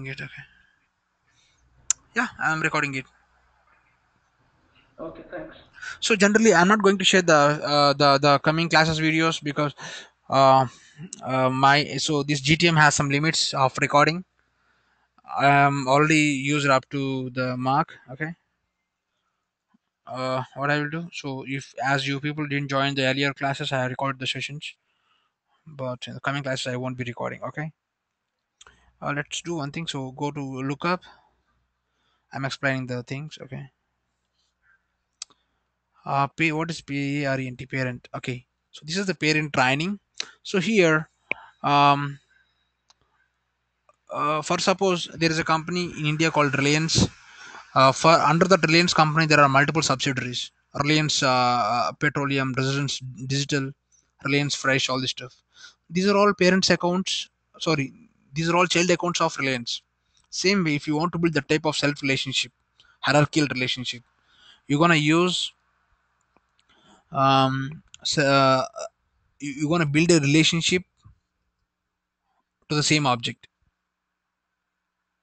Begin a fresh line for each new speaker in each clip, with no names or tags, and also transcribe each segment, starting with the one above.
It, okay. Yeah, I'm recording it.
Okay, thanks.
So generally, I'm not going to share the coming classes videos because uh, my so this GTM has some limits of recording. I'm already used up to the mark. Okay. What I will do. So if as you people didn't join the earlier classes, I recorded the sessions, but in the coming classes I won't be recording. Okay. Let's do one thing. So go to lookup. I'm explaining the things. Okay. What is parent? Parent. Okay. So this is the parent training. So here, um, for suppose there is a company in India called Reliance. For under the Reliance company, there are multiple subsidiaries. Reliance Petroleum, Reliance Digital, Reliance Fresh, all this stuff. These are all parents' accounts. Sorry, these are all child accounts of Reliance. Same way, if you want to build the type of self relationship, hierarchical relationship, you're gonna use you're gonna build a relationship to the same object.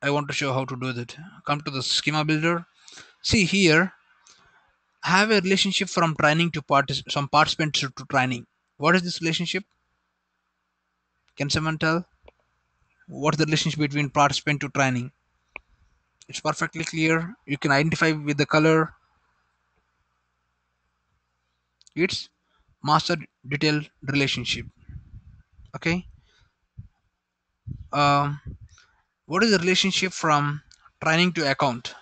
I want to show how to do that. Come to the schema builder. See here, have a relationship from training to some participants to training. What is this relationship? Can someone tell? What's the relationship between participant to training? It's perfectly clear. You can identify with the color. It's master detail relationship. Okay. Um, what is the relationship from training to account?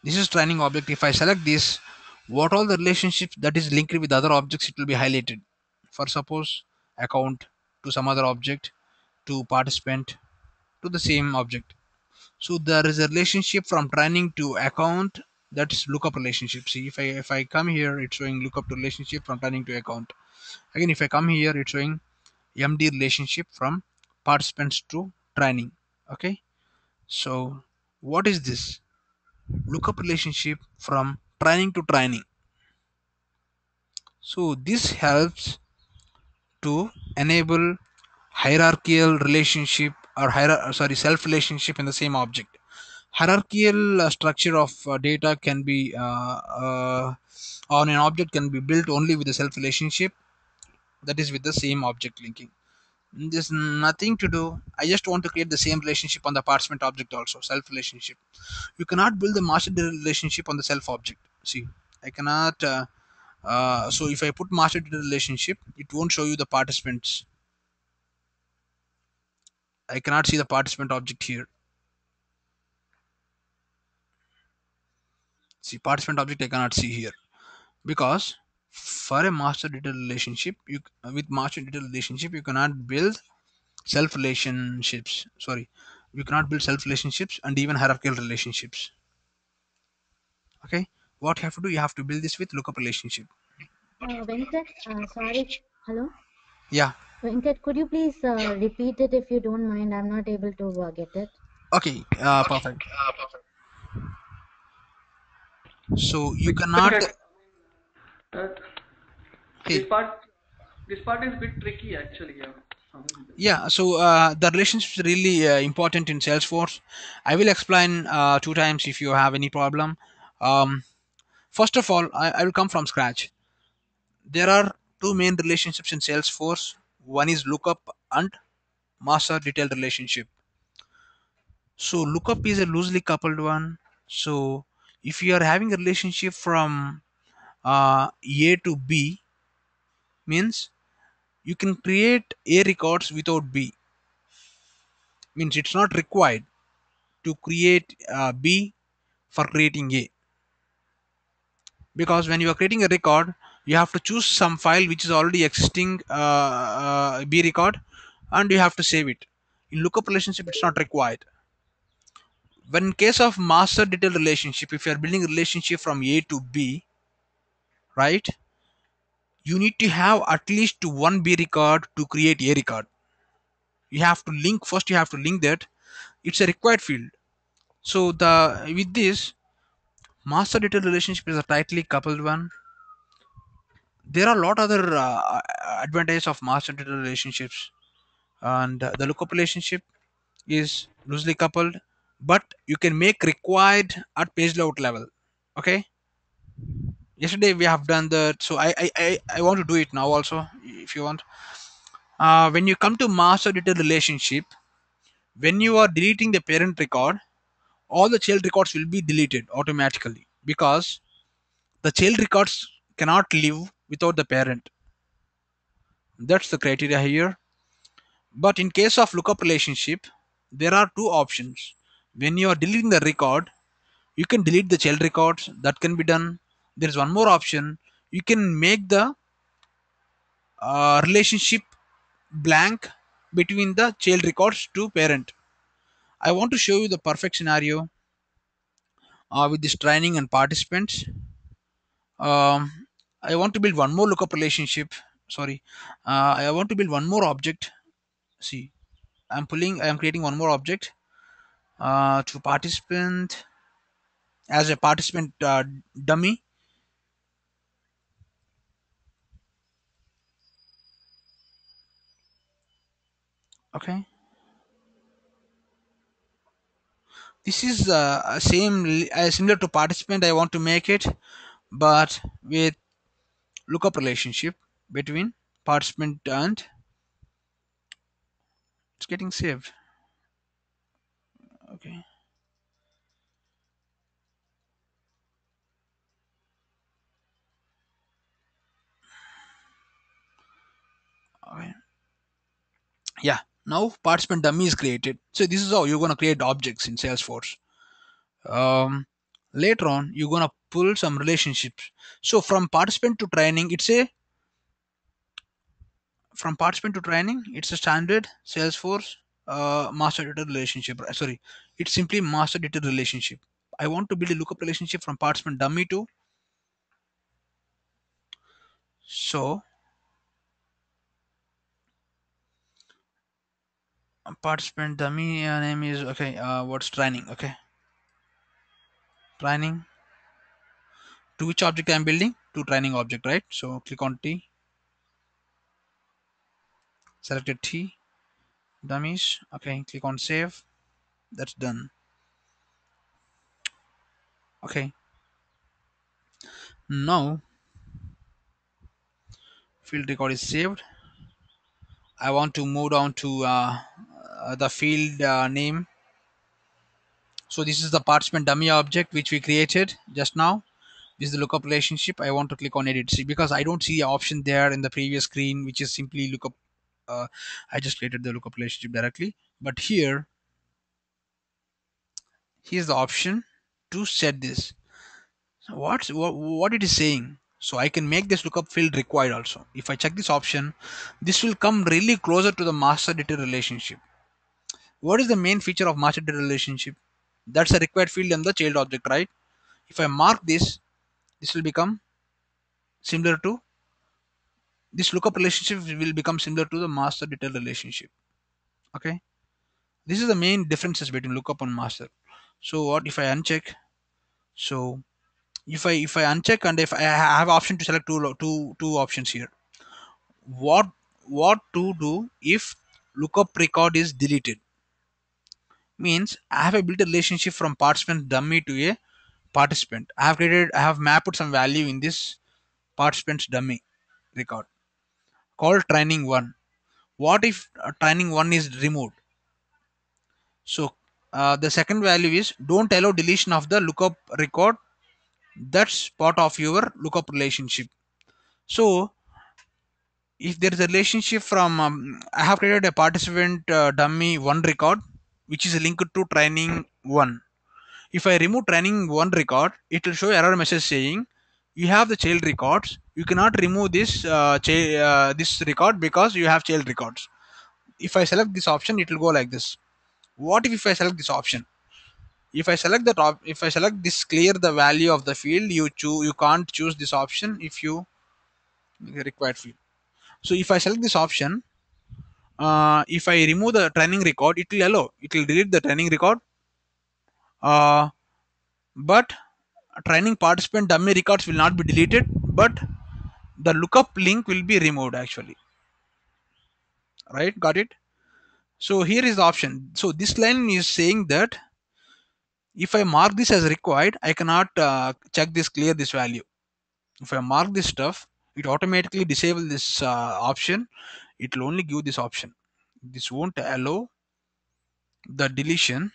This is training object. If I select this, what all the relationships that is linked with other objects, it will be highlighted. For suppose account to some other object to participant to the same object. So there is a relationship from training to account, that is lookup relationship. See if I come here, it's showing lookup to relationship from training to account. Again, if I come here, it's showing MD relationship from participants to training. Okay. So what is this? Lookup relationship from training to training. So this helps to enable hierarchical relationship or self relationship in the same object. Hierarchical structure of data can be on an object can be built only with the self relationship, that is with the same object linking. There's nothing to do. I just want to create the same relationship on the participant object also, self relationship. You cannot build the master data relationship on the self object. See, I cannot. So if I put master data relationship, it won't show you the participants. I cannot see the participant object here. See, participant object I cannot see here because for a master data relationship, you with master data relationship you cannot build self relationships. Sorry, you cannot build self relationships and even hierarchical relationships. Okay, what you have to do, you have to build this with lookup relationship.
Venkat, sorry. Hello?
Yeah.
Venkat, could you please repeat it if you don't mind? I'm not able to get it.
Okay. Perfect. So you
Bit
cannot.
that this
Hey.
part this part is bit tricky actually. Yeah.
Yeah, so the relationship is really important in Salesforce. I will explain two times if you have any problem. Um, First of all, I will come from scratch. There are two main relationships in Salesforce. One is lookup and master detailed relationship. So lookup is a loosely coupled one. So if you are having a relationship from A to B, means you can create A records without B. Means it's not required to create B for creating A, because when you are creating a record, you have to choose some file which is already existing B record, and you have to save it. In lookup relationship, it's not required. When in case of master detail relationship, if you are building a relationship from A to B, right, you need to have at least one B record to create A record. You have to link first. You have to link that. It's a required field. So the with this master detail relationship is a tightly coupled one. There are a lot other advantages of master data relationships, and the lookup relationship is loosely coupled, but you can make required at page layout level. Okay, yesterday we have done that, so I want to do it now also if you want. When you come to master data relationship, when you are deleting the parent record, all the child records will be deleted automatically because the child records cannot live without the parent. That's the criteria here. But in case of lookup relationship, there are two options. When you are deleting the record, you can delete the child records. That can be done. There is one more option. You can make the relationship blank between the child records to parent. I want to show you the perfect scenario with this training and participants. I want to build one more lookup relationship. Sorry, I want to build one more object. See, I am creating one more object to participant as a participant dummy. Okay, this is similar to participant. I want to make it, but with lookup relationship between participant and it's getting saved. Okay, okay. Yeah. Now participant dummy is created. So this is how you're gonna create objects in Salesforce. Um, Later on, you're gonna pull some relationships. So from participant to training, it's a standard Salesforce master data relationship. Sorry, it's simply master data relationship. I want to build a lookup relationship from participant dummy to so participant dummy name is okay. What's training? Okay, training to which object I'm building to training object, right? So click on T, selected T dummies. Okay, click on save. That's done. Okay, now field record is saved. I want to move down to the field name. So this is the participant dummy object which we created just now. This is the lookup relationship. I want to click on edit. See, because I don't see an option there in the previous screen, which is simply lookup. I just created the lookup relationship directly. But here's the option to set this. So what it is saying. So I can make this lookup field required also. If I check this option, this will come really closer to the master data relationship. What is the main feature of master data relationship? That's a required field in the child object, right? If I mark this, this will become similar to this lookup relationship will become similar to the master detail relationship. Okay, this is the main differences between lookup and master. So what if I uncheck? So if I uncheck and if I have option to select two options here, what what to do if lookup record is deleted? Means I have a built a relationship from participant dummy to a participant. I have mapped some value in this participant's dummy record called training one. What if training one is removed? So the second value is don't allow deletion of the lookup record. That's part of your lookup relationship. So if there is a relationship from I have created a participant dummy one record which is linked to training one. If I remove training one record, it will show error message saying you have the child records. You cannot remove this record because you have child records. If I select this option, it will go like this. What if I select this option? If I select the top, if I select this clear the value of the field, you can't choose this option if you required field. So if I select this option, if I remove the training record, it will delete the training record. Uh, but training participant dummy records will not be deleted, but the lookup link will be removed actually. Right? Got it? So here is the option. So this line is saying that if I mark this as required, I cannot check this, clear this value. If I mark this stuff, it automatically disable this option. It will only give this option. This won't allow the deletion.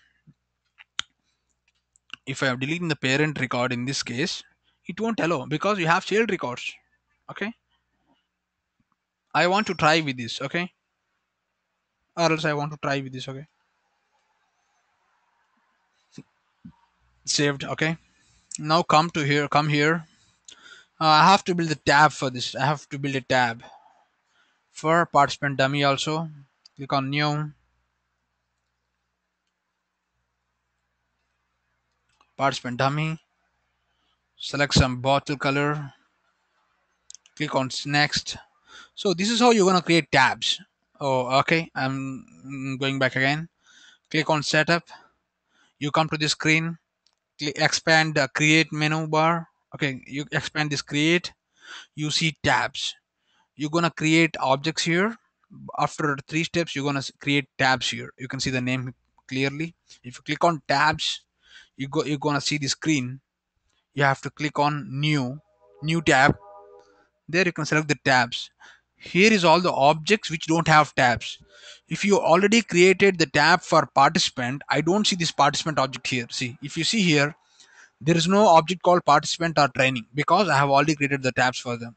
If I am deleting the parent record in this case, it won't allow because you have child records. Okay, I want to try with this. Okay, or else I want to try with this. Okay, saved. Okay, now come here. I have to build a tab for this. I have to build a tab for participant dummy also. Click on new participant dummy. Select some bottle color. Click on next. So this is how you're gonna create tabs. Oh, okay. I'm going back again. Click on setup. You come to this screen. Expand the create menu bar. Okay, you expand this create. You see tabs. You're gonna create objects here. After three steps, you're gonna create tabs here. You can see the name clearly. If you click on tabs, you're gonna see the screen. You have to click on new tab. There you can select the tabs. Here is all the objects which don't have tabs. If you already created the tab for participant, I don't see this participant object here. See, if you see here, there is no object called participant or training because I have already created the tabs for them.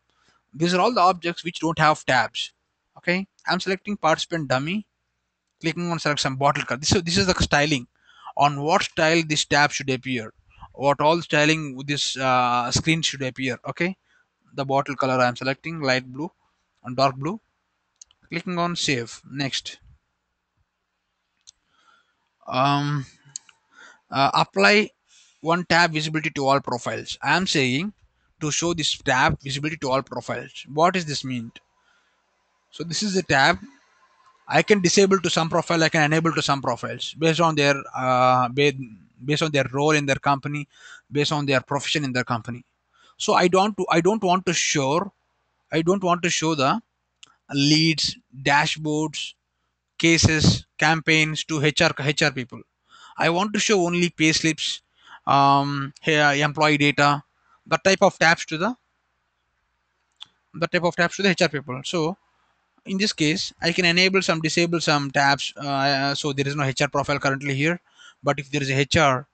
These are all the objects which don't have tabs. Okay, I'm selecting participant dummy, clicking on select some bottle color. This is the styling. On what style this tab should appear. What all styling with this screen should appear. Okay, the bottle color I'm selecting light blue and dark blue. Clicking on save. Next, um, apply one tab visibility to all profiles. I am saying to show this tab visibility to all profiles. What does this mean? So this is the tab. I can disable to some profile. I can enable to some profiles based on their based on their role in their company, based on their profession in their company. So I don't want to show the leads, dashboards, cases, campaigns to HR people. I want to show only pay slips, employee data, the type of tabs to the HR people. So in this case, I can enable some, disable some tabs. So there is no HR profile currently here, but if there is a HR,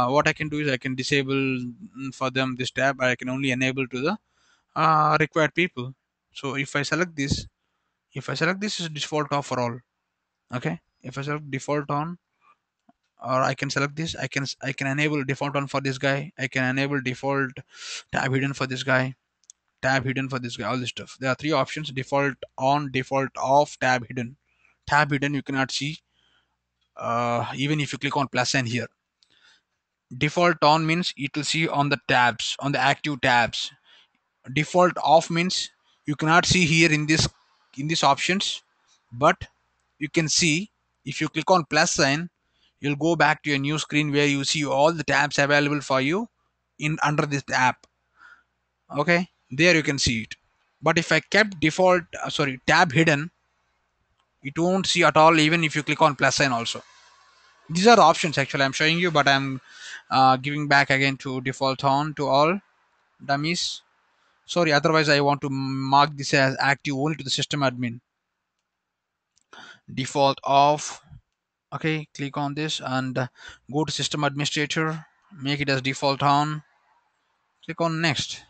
what I can do is I can disable for them this tab. I can only enable to the required people. So if I select this is default off for all. Okay, if I select default on, or I can select this, I can enable default on for this guy. I can enable default tab hidden for this guy, tab hidden for this guy, all this stuff. There are three options: default on, default off, tab hidden. Tab hidden you cannot see, even if you click on plus sign here. Default on means it will see on the tabs, on the active tabs. Default off means you cannot see here in these options, but you can see if you click on plus sign, you'll go back to your new screen where you see all the tabs available for you in under this app. Okay, there you can see it. But if I kept default tab hidden, it won't see at all even if you click on plus sign also. These are the options actually I'm showing you, but I'm giving back again to default on to all dummies. Sorry, otherwise I want to mark this as active only to the system admin. Default off. Okay, click on this and go to system administrator, make it as default on, click on next.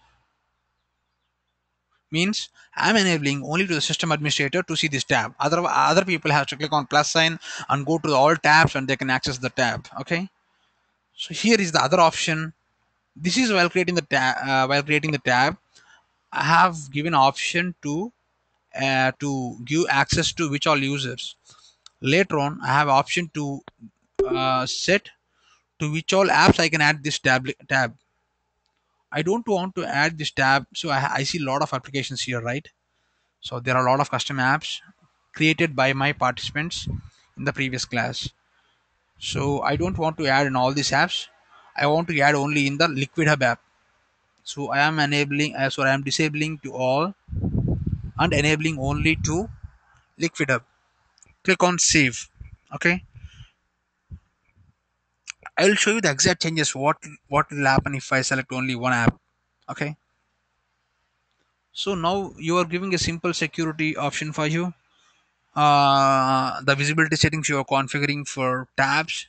Means I'm enabling only to the system administrator to see this tab. Other people have to click on plus sign and go to all tabs and they can access the tab. Okay, so here is the other option. This is while creating the tab. I have given option to give access to which all users. Later on, I have option to set to which all apps I can add this tab. I don't want to add this tab, so I see a lot of applications here, right? So there are a lot of custom apps created by my participants in the previous class. So I don't want to add in all these apps. I want to add only in the Liquid Hub app. So I am I am disabling to all and enabling only to Liquid Hub. click on save. Okay, I will show you the exact changes what will happen if I select only one app. Okay, so now you are giving a simple security option for you. The visibility settings you are configuring for tabs.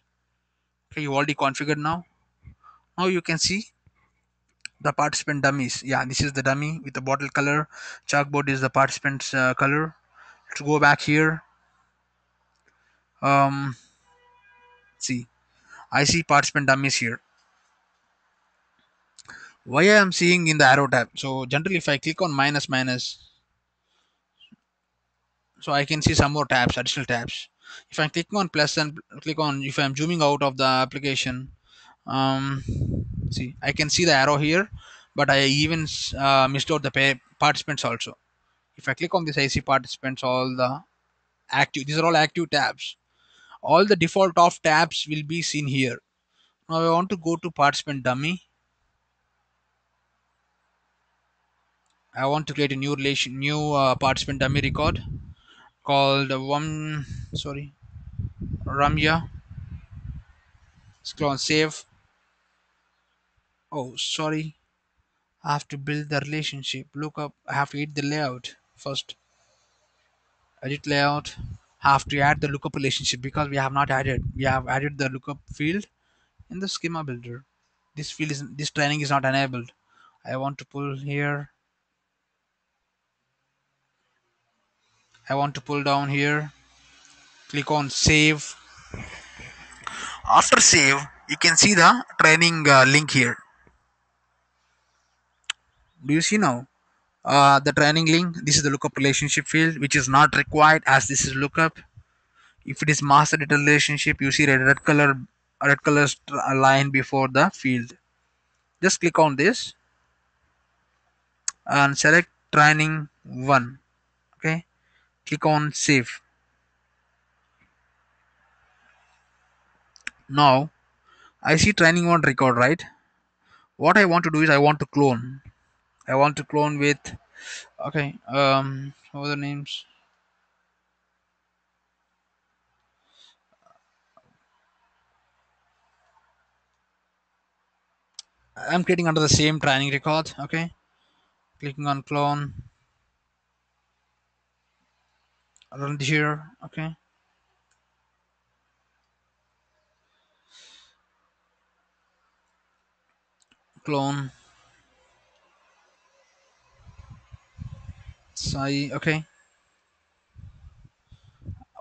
Okay, you already configured now. Now you can see the participant dummies. Yeah, this is the dummy with the bottle color. Chalkboard is the participant's color. Let's go back here. um See, I see participant dummies here. Why I am seeing in the arrow tab? So generally if I click on minus minus, so I can see some more tabs, additional tabs. If I'm clicking on plus and click on, if I'm zooming out of the application, um see, I can see the arrow here, but I even missed out the participants also. If I click on this, I see participants, all the active, these are all active tabs. All the default of tabs will be seen here. Now I want to go to participant dummy. I want to create a new participant dummy record called one, sorry, Ramya. Scroll on save. Oh, sorry. I have to build the relationship. Look up. I have to edit the layout first. Edit layout. Have to add the lookup relationship because we have not added. We have added the lookup field in the schema builder. This training is not enabled. I want to pull here. I want to pull down here. Click on save. After save, you can see the training link here. Do you see now? The training link. This is the lookup relationship field, which is not required as this is lookup. If it is master data relationship, you see red color line before the field. Just click on this and select training one. Okay, click on save. Now I see training one record, right? What I want to do is I want to clone. I want to clone with, okay, what are the names? I'm creating under the same training record. Okay, clicking on clone, run here. Okay, clone. Sai. Okay,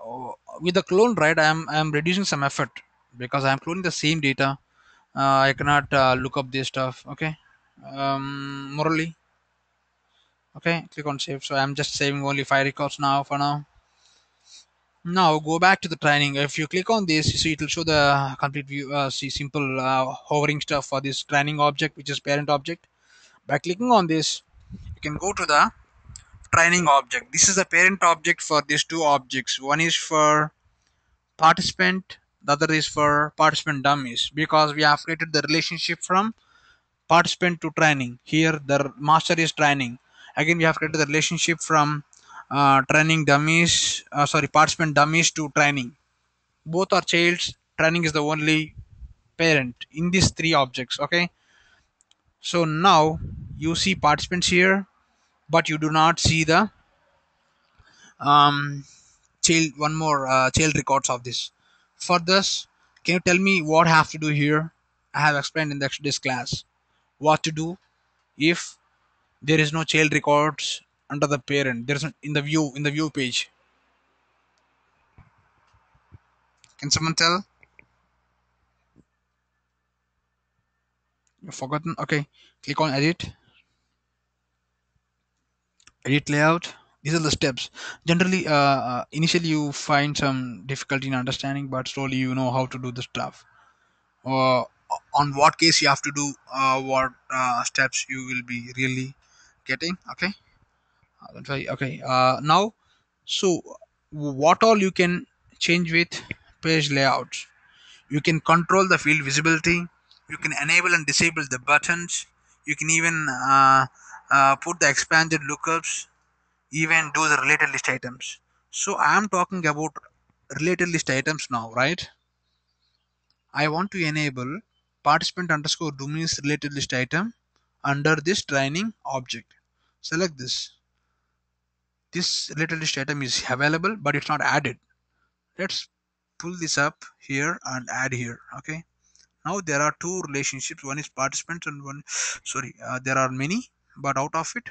oh, with the clone, right? I'm reducing some effort because I'm cloning the same data. I cannot look up this stuff. Okay, morally. Okay, click on save. So I'm just saving only 5 records now for now. Now go back to the training. If you click on this, so it will show the complete view. See simple hovering stuff for this training object, which is parent object. By clicking on this, you can go to the training object. This is the parent object for these two objects. One is for participant, the other is for participant dummies, because we have created the relationship from participant to training. Here the master is training. Again, we have created the relationship from training dummies, sorry, participant dummies to training. Both are childs. Training is the only parent in these three objects. Okay, so now you see participants here, but you do not see the um, child, one more child records of this. For this, can you tell me what I have to do here? I have explained in this class what to do if there is no child records under the parent. There is in the view page. Can someone tell? You've forgotten. Okay, click on edit layout. These are the steps. Generally, initially you find some difficulty in understanding, but slowly you know how to do the stuff. uh, on what case you have to do what steps you will be really getting. Okay, that's why. Okay, now, so what all you can change with page layouts? You can control the field visibility, you can enable and disable the buttons, you can even put the expanded lookups, even do the related list items. So I am talking about related list items now, right? I want to enable participant underscore domains related list item under this training object. Select this. This related list item is available, but it's not added. Let's pull this up here and add here. Okay. Now there are two relationships. One is participants and one, sorry, there are many, but out of it,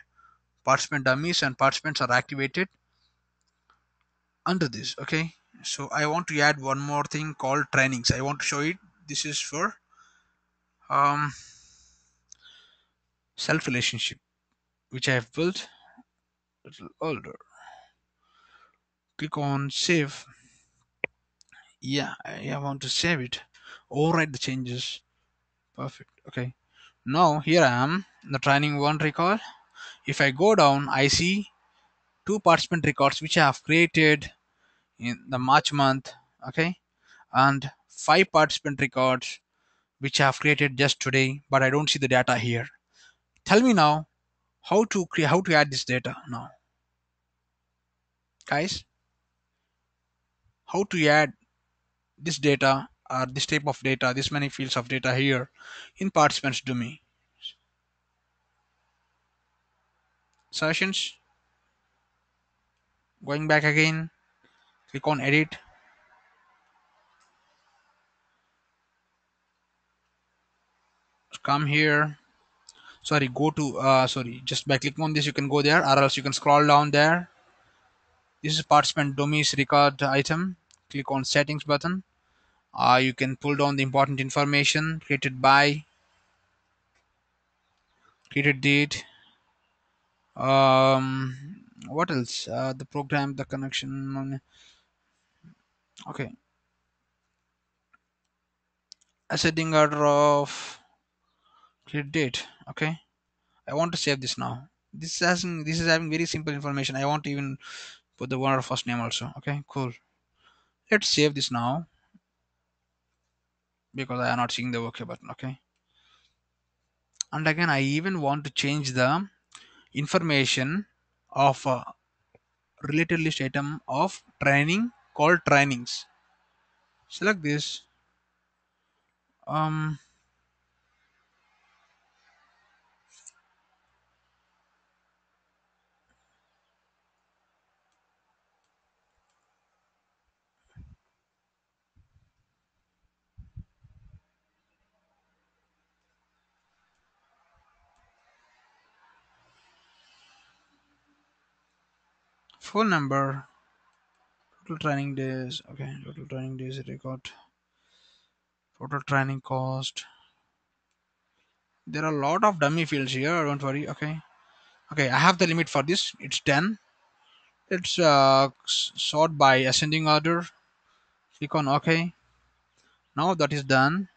participant dummies and participants are activated under this. Okay. So I want to add one more thing called trainings. I want to show it. This is for um, self relationship, which I have built a little older. Click on save. Yeah, I want to save it. Overwrite the changes. Perfect. Okay. Now here I am in the training one record. If I go down, I see two participant records which I have created in the March month. Okay, and five participant records which I have created just today, but I don't see the data here. Tell me now how to add this data now, guys. How to add this data or this type of data, this many fields of data here in participants domain sessions. Going back again, click on edit, come here. Sorry, go to sorry, just by clicking on this you can go there, or else you can scroll down there. This is participant domains record item. Click on settings button. You can pull down the important information created by, created date. What else? The program, the connection. Okay, ascending order of create date. Okay, I want to save this now. This is having very simple information. I want to even put the owner first name also. Okay, cool. Let's save this now because I am not seeing the OK button. Okay, and again I even want to change the information of a related list item of training called trainings. Select this. um Phone number, total training days. Okay, total training days record, total training cost. There are a lot of dummy fields here, don't worry. Okay, okay, I have the limit for this. It's 10. Let's sort by ascending order. Click on OK. Now that is done.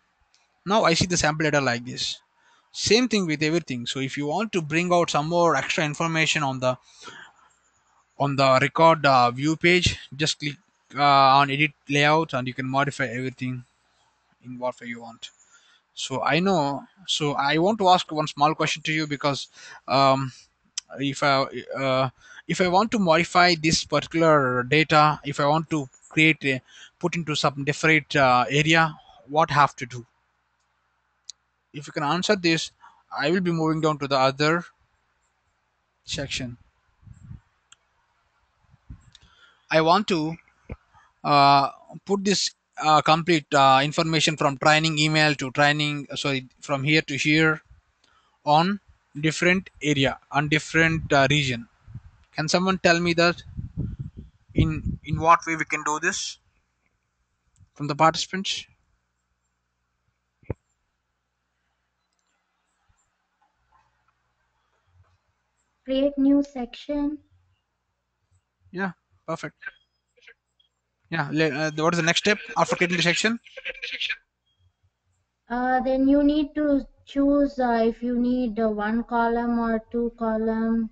Now I see the sample data like this. Same thing with everything. So if you want to bring out some more extra information on the record view page, just click on edit layout and you can modify everything in what way you want. So I know, so I want to ask one small question to you, because um, if I uh, if I want to modify this particular data, if I want to create a, put into some different area, what have to do? If you can answer this, I will be moving down to the other section. I want to uh, put this complete information from training email to training, sorry, from here to here on different area, on different region. Can someone tell me that in what way we can do this from the participants?
Create new section.
Yeah, perfect. Yeah, what is the next step after creating the section?
Then you need to choose if you need one column or two column.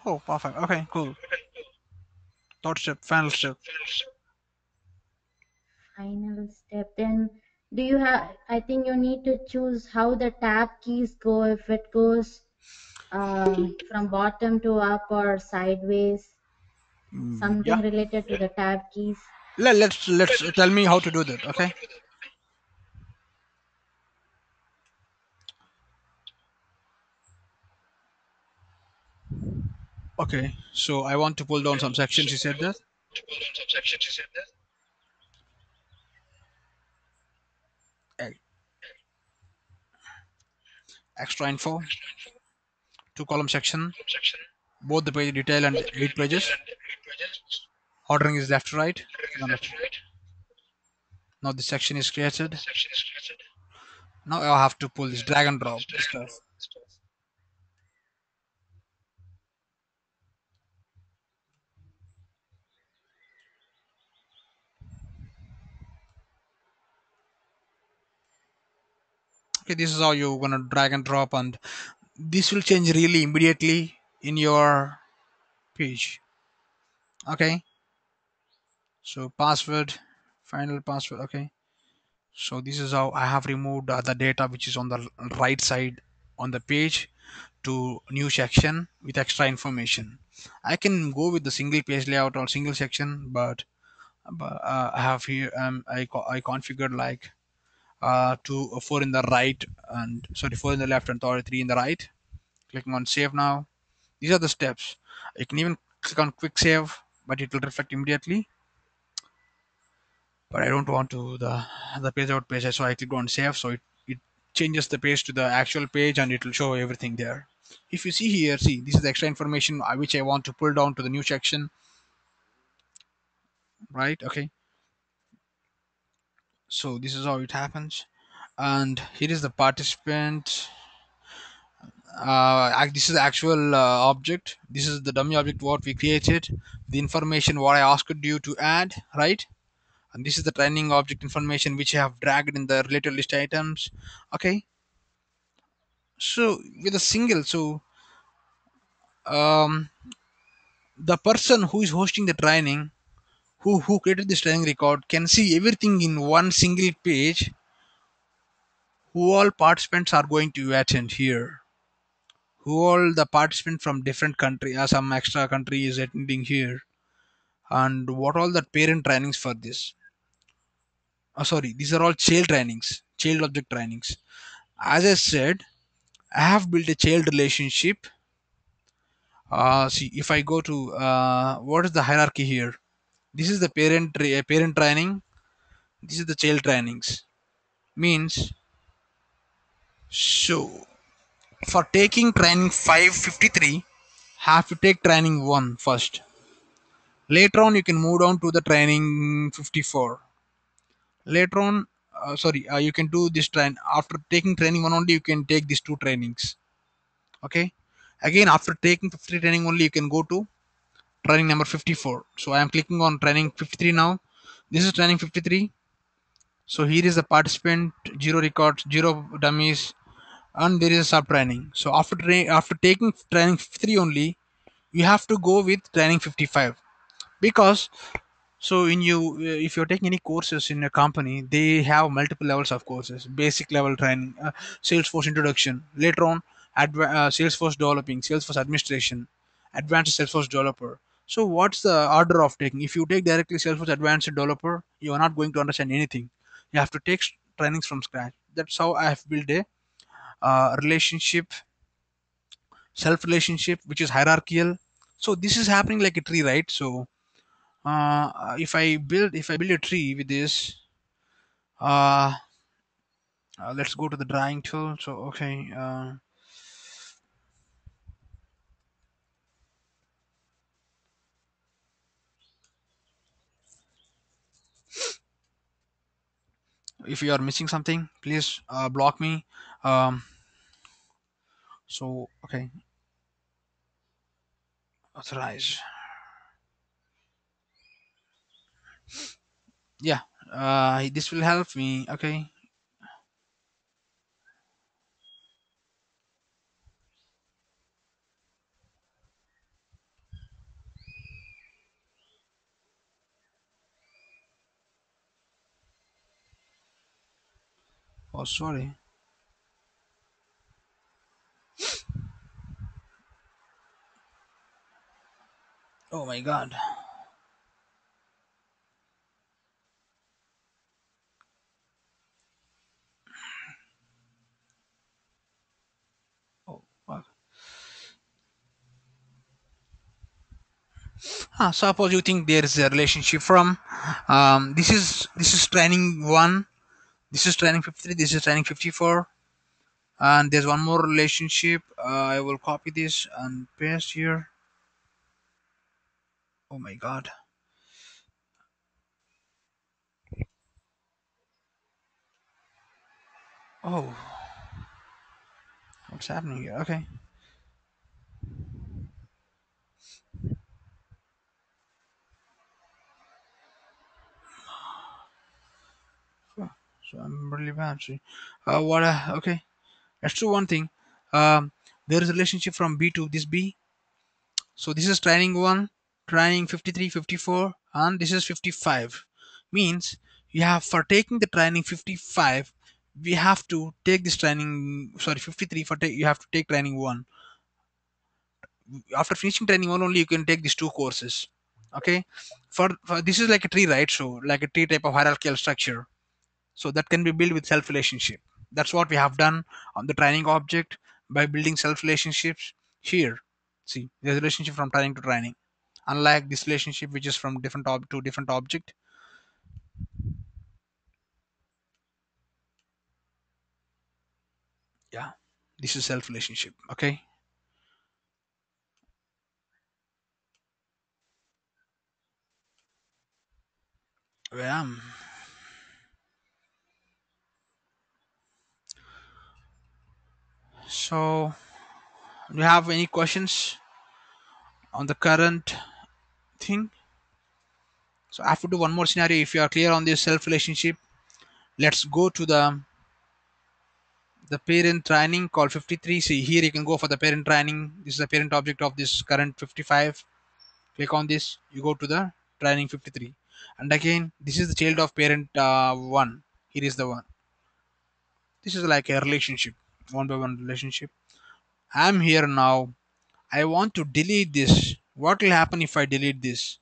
Oh, perfect. Okay, cool. Third step, final step.
Final step. Then do you have? I think you need to choose how the tab keys go. If it goes from bottom to up or sideways,
Mm,
something
yeah,
related to the tab keys.
Let's tell me how to do that. Okay. Okay. So I want to pull down some sections. You said that. Eh, Extra info, two column section, both the page detail and 8 pages. Ordering is left to right. Click on left. Now this section is created. Now I have to pull this drag and drop this stuff. Okay, this is how you're gonna drag and drop, and this will change really immediately in your page. Okay. So password, final password. Okay. So this is how I have removed the data which is on the right side on the page to new section with extra information. I can go with the single page layout or single section, but I have here I configured like two four in the right and sorry four in the left and three in the right. Clicking on save now. These are the steps. You can even click on quick save, but it will reflect immediately. But I don't want to the page out page, so I click on save, so it changes the page to the actual page and it will show everything there. If you see here, see this is the extra information which I want to pull down to the new section, right? Okay, so this is how it happens. And here is the participant. This is the actual object. This is the dummy object what we created, the information what I asked you to add, right? And this is the training object information which I have dragged in the related list items. Okay, so with a single, so um, the person who is hosting the training, who created this training record, can see everything in one single page. Who all participants are going to attend here? Who all the participants from different country, some extra country is attending here, and what all the parent trainings for this? Sorry, these are all child trainings, child object trainings. As I said, I have built a child relationship. See, if I go to what is the hierarchy here? This is the parent training. This is the child trainings. Means so for taking training 553, have to take training one first. Later on, you can move down to the training 54. Later on, you can do this train after taking training one only. You can take these two trainings. Okay. Again, after taking 53 training only, you can go to training number 54. So I am clicking on training 53 now. This is training 53. So here is the participant, zero records, zero dummies, and there is a sub training. So after taking training 53 only, you have to go with training 55, because so in you if you're taking any courses in a company, they have multiple levels of courses. Basic level training, Salesforce introduction, later on Salesforce developing, Salesforce administration, advanced Salesforce developer. So what's the order of taking? If you take directly Salesforce advanced developer, you are not going to understand anything. You have to take trainings from scratch. That's how I have built a relationship, self relationship which is hierarchical. So this is happening like a tree, right? So if I build a tree with this, uh, let's go to the drawing tool. So okay, if you are missing something, please block me. um, so okay, authorize. Yeah, this will help me. Okay. Oh, sorry. Oh my god. Suppose you think there is a relationship from this is training 1, this is training 53, this is training 54, and there's one more relationship. I will copy this and paste here. Oh my god. Oh, what's happening here? Okay. So I'm really bad. See, what? Okay, let's do one thing. There is a relationship from B to this B. So this is training 1, training 53, 54, and this is 55. Means you have for taking the training 55, we have to take this training. Sorry, 53 for you have to take training 1. After finishing training 1 only you can take these two courses. Okay, for this is like a tree, right? So like a tree type of hierarchical structure, so that can be built with self relationship. That's what we have done on the training object by building self relationships here. See, there's a relationship from training to training, unlike this relationship which is from different to different object. Yeah, this is self relationship. Okay. Yeah. So do you have any questions on the current thing? So I have to do one more scenario. If you are clear on this self relationship, let's go to the parent training called 53. See here, you can go for the parent training. This is the parent object of this current 55. Click on this, you go to the training 53, and again this is the child of parent 1. Here is the one. This is like a relationship, one by one relationship. I'm here now. I want to delete this. What will happen if I delete this?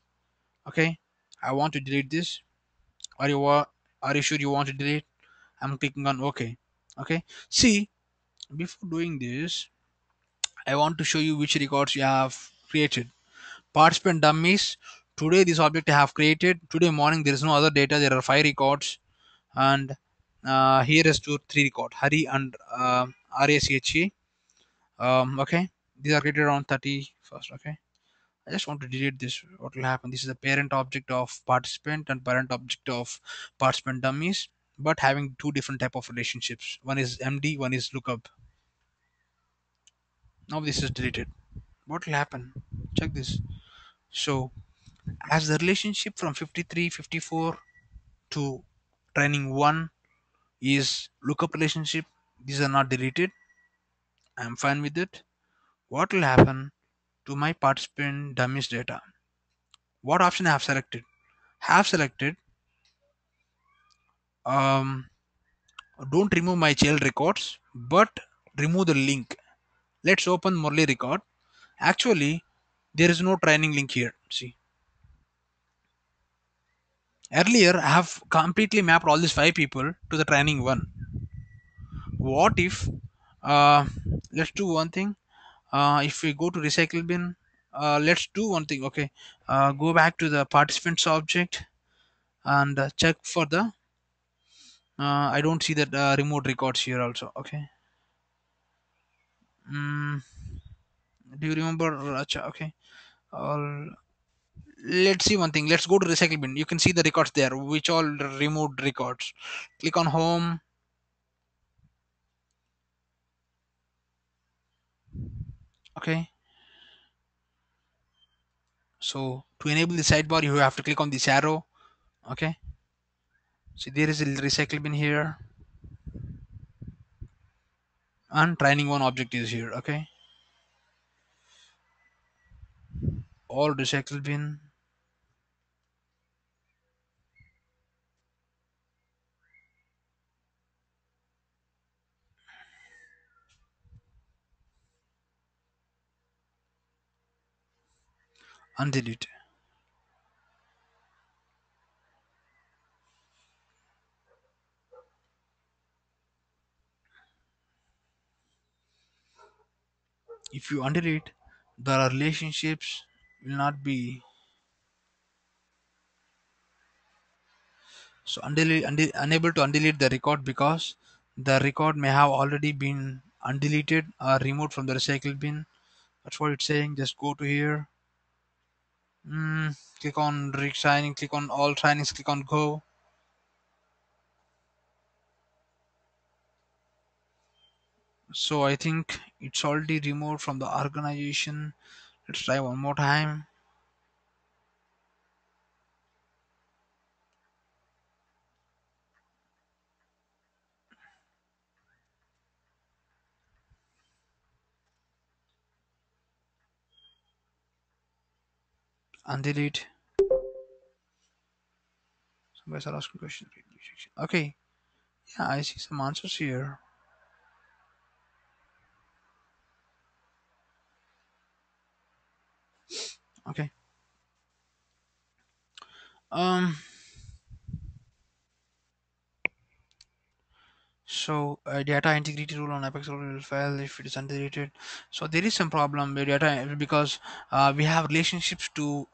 Okay, I want to delete this. Are you are you sure you want to delete? I'm clicking on OK. Okay, see, before doing this, I want to show you which records you have created. Participant dummies. Today, this object I have created. Today morning, there is no other data. There are 5 records, and here is 2, 3 record. Hari and RACHE. Okay, these are created around 31st. Okay, I just want to delete this. What will happen? This is the parent object of participant and parent object of participant dummies, but having two different type of relationships. One is MD, one is lookup. Now this is deleted. What will happen? Check this. So as the relationship from 53, 54 to training 1 is lookup relationship, these are not deleted. I'm fine with it. What will happen to my participant dummies data? What option I have selected? Have selected um, don't remove my child records, but remove the link. Let's open Murli record. Actually, there is no training link here. See, earlier I have completely mapped all these 5 people to the training 1. What if uh, let's do one thing. If we go to recycle bin, let's do one thing. Okay, go back to the participants object and check for the I don't see that remote records here also. Okay, mm, do you remember Racha? Okay, uh, let's see one thing. Let's go to recycle bin. You can see the records there, which all removed records. Click on home. Okay, so to enable the sidebar you have to click on this arrow. Okay, so there is a recycle bin here, and training 1 object is here. Okay, all recycle bin, undelete. If you undelete, the relationships will not be. So unable to undelete the record because the record may have already been undeleted or removed from the recycle bin. That's what it's saying. Just go to here. Click on resigning. Click on all trainings. Click on go. So I think it's already removed from the organization. Let's try one more time. Undelete. Some guys are asking questions. Okay. Yeah, I see some answers here. Okay. Um. So data integrity rule on Apex rule will fail if it is undeleted. So there is some problem with data because we have relationships to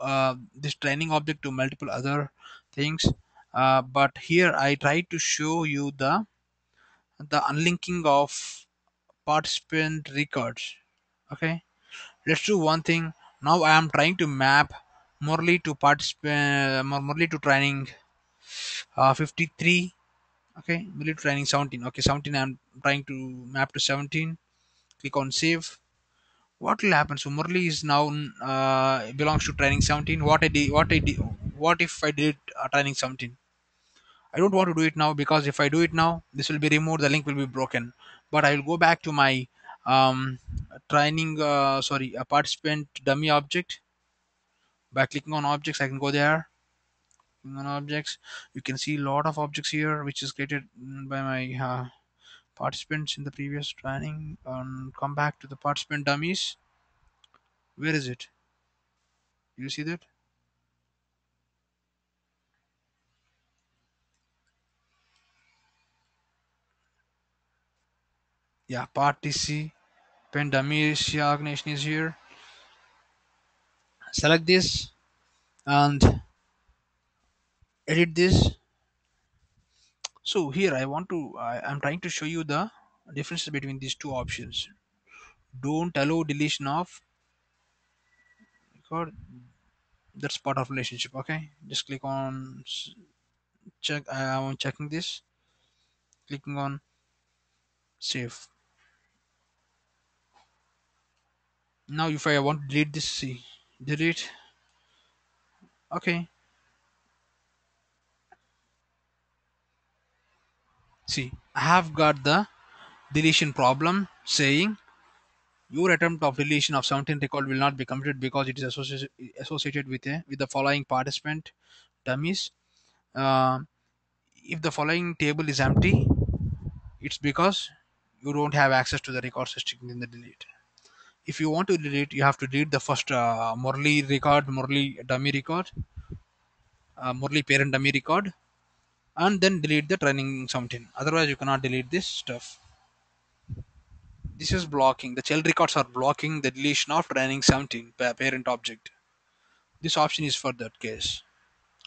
this training object to multiple other things. But here I try to show you the unlinking of participant records. Okay, let's do one thing. Now I am trying to map Morley to participant, Morley to training 53. Okay, military training 17. Okay, 17 I'm trying to map to 17. Click on save. What will happen? So Murli is now belongs to training 17. What if I did training 17? I don't want to do it now because if I do it now, this will be removed, the link will be broken. But I will go back to my training sorry a participant dummy object. By clicking on objects I can go there. Clicking on objects, you can see a lot of objects here which is created by my participants in the previous training. Come back to the participant dummies. Where is it? You see that? Yeah, participant dummies organization is here. Select this and edit this. So here I'm trying to show you the differences between these two options. Don't allow deletion of record. That's part of relationship. Okay, just click on check. I'm checking this. Clicking on save. Now if I want to delete this, see delete. Okay, see I have got the deletion problem saying your attempt of deletion of 17 record will not be completed because it is associated with the following participant dummies. Uh, if the following table is empty, it's because you don't have access to the record system in the delete. If you want to delete, you have to delete the first Morley record, Morley dummy record, Morley parent dummy record, and then delete the training 17. Otherwise, you cannot delete this stuff. This is blocking. The child records are blocking the deletion of training 17 parent object. This option is for that case.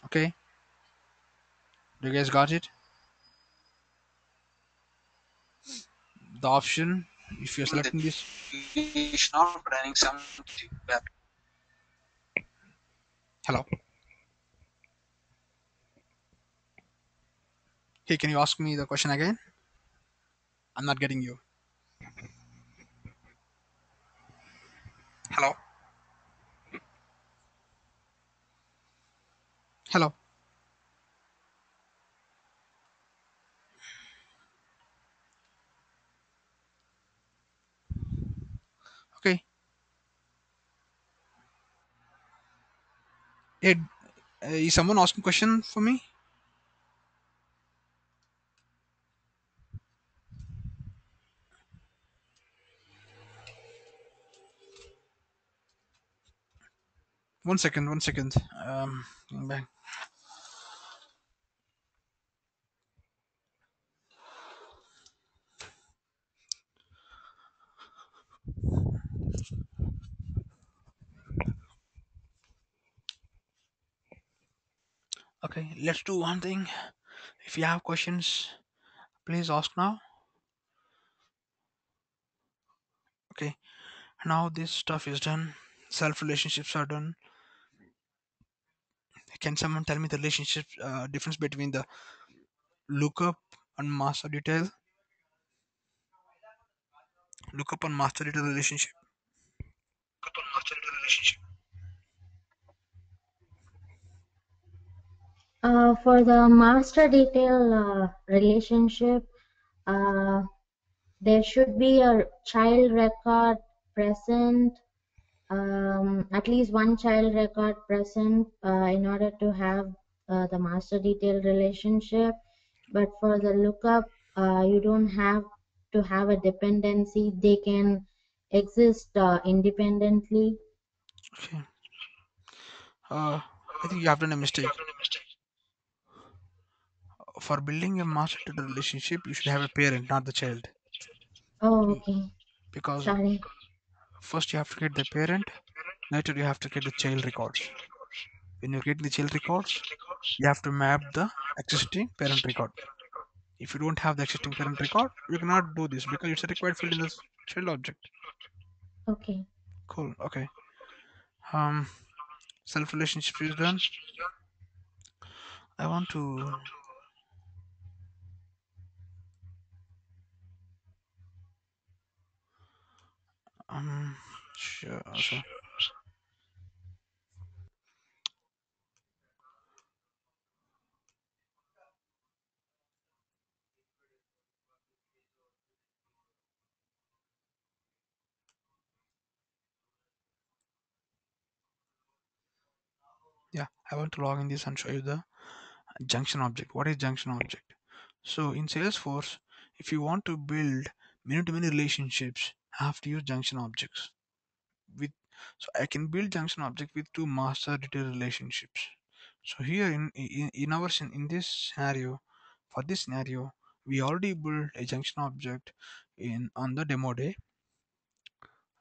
Okay, do you guys got it? The option, if you're
The
selecting this,
deletion of training something.
hello. Hey, can you ask me the question again? I'm not getting you. Hello. Hello. Okay. Hey, is someone asking question for me? One second. One second. Going back. Okay. Let's do one thing. If you have questions, please ask now. Okay, now this stuff is done. Self relationships are done. Can someone tell me the relationship difference between the lookup and master detail? Lookup and master detail relationship.
For the master detail relationship, uh, there should be a child record present, at least one child record present in order to have the master detail relationship. But for the lookup, you don't have to have a dependency. They can exist independently.
Okay. I think you have done a mistake. For building a master detail relationship, you should have a parent, not the child.
Oh,
Mm,
okay.
because
Sorry.
first you have to get the parent, later you have to get the child records. When you get the child records, you have to map the existing parent record. If you don't have the existing parent record, you cannot do this because it's a required field in this child object.
Okay.
Cool. Okay. Um, self relationship is done. I want to um sure. So yeah, I want to log in this and show you the junction object. What is junction object? So in Salesforce, if you want to build many-to-many relationships, I have to use junction objects. With so I can build junction object with two master detail relationships. So here in this scenario, for this scenario, we already built a junction object in on the demo day.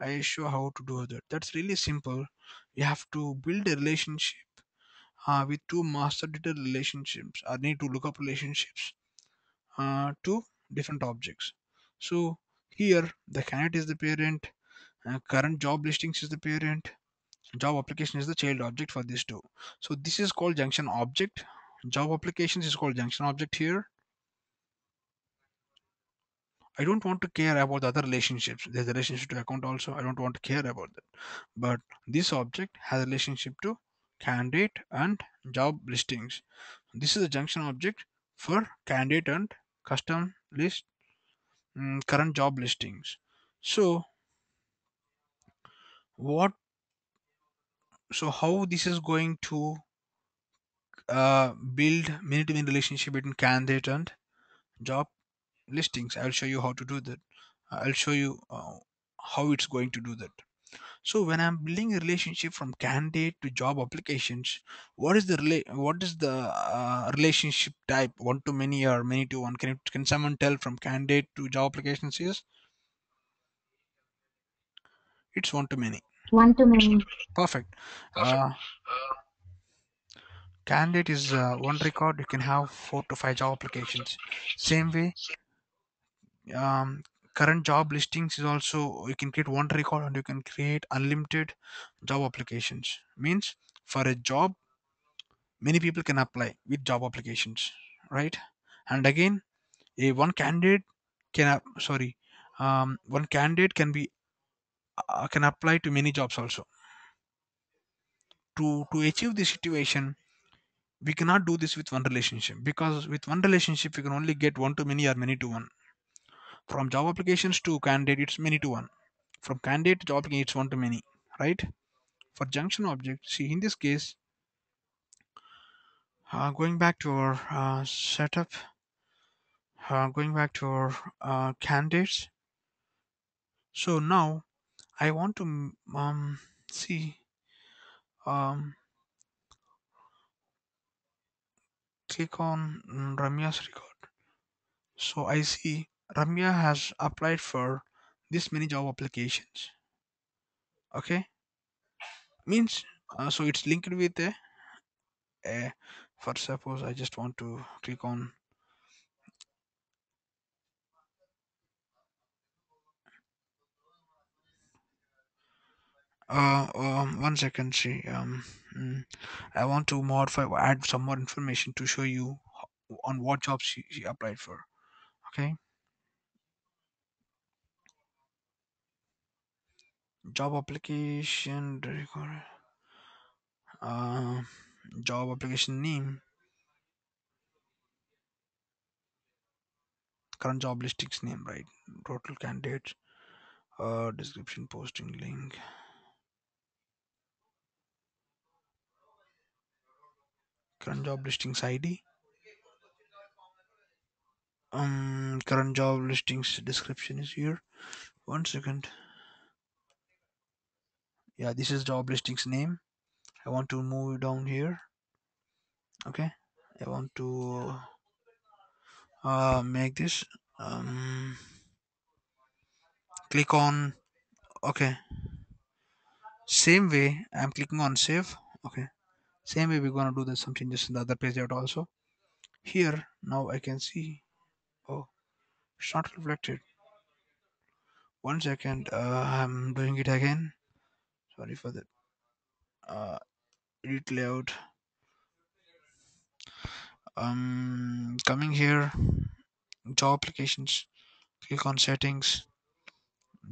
I show how to do that. That's really simple. You have to build a relationship with two master data relationships or need to look up relationships to different objects. So here the candidate is the parent, current job listings is the parent, job application is the child object for these two. So this is called junction object. Job applications is called junction object here. I don't want to care about the other relationships. There's a relationship to account also. I don't want to care about that. But this object has a relationship to candidate and job listings. This is a junction object for candidate and custom list current job listings. So what? So how this is going to build many-to-many relationship between candidate and job listings? I'll show you how to do that. I'll show you how it's going to do that. So when I'm building a relationship from candidate to job applications, what is the relationship type? One to many or many to one? Can someone tell from candidate to job applications? Yes, it's one to many.
One to many.
Perfect. Uh, candidate is one record. You can have 4 to 5 job applications. Same way, um, current job listings is also you can create one record and you can create unlimited job applications. Means for a job many people can apply with job applications, right? And again a one candidate sorry, one candidate can be can apply to many jobs also. To achieve this situation, we cannot do this with one relationship, because with one relationship we can only get one to many or many to one. From job applications to candidate it's many to one, from candidate to job application it's one to many, right? For junction object, see in this case, going back to our setup, going back to our candidates. So now I want to see, um, click on Ramya's record. So I see Ramya has applied for this many job applications. Okay, means so it's linked with a for suppose I just want to click on. One second. See, mm, I want to modify, add some more information to show you on what jobs she applied for. Okay, job application, uh, job application name, current job listings name, right? Total candidates, description, posting link, current job listings ID, current job listings description is here. One second. Yeah, this is job listings name. I want to move it down here. Okay, I want to make this um click on. Okay, same way I'm clicking on save. Okay, same way we're gonna do the some changes in the other page out also. Here now I can see, oh, it's not reflected. One second, I'm doing it again. Sorry for that. uh Edit layout, coming here, job applications, click on settings,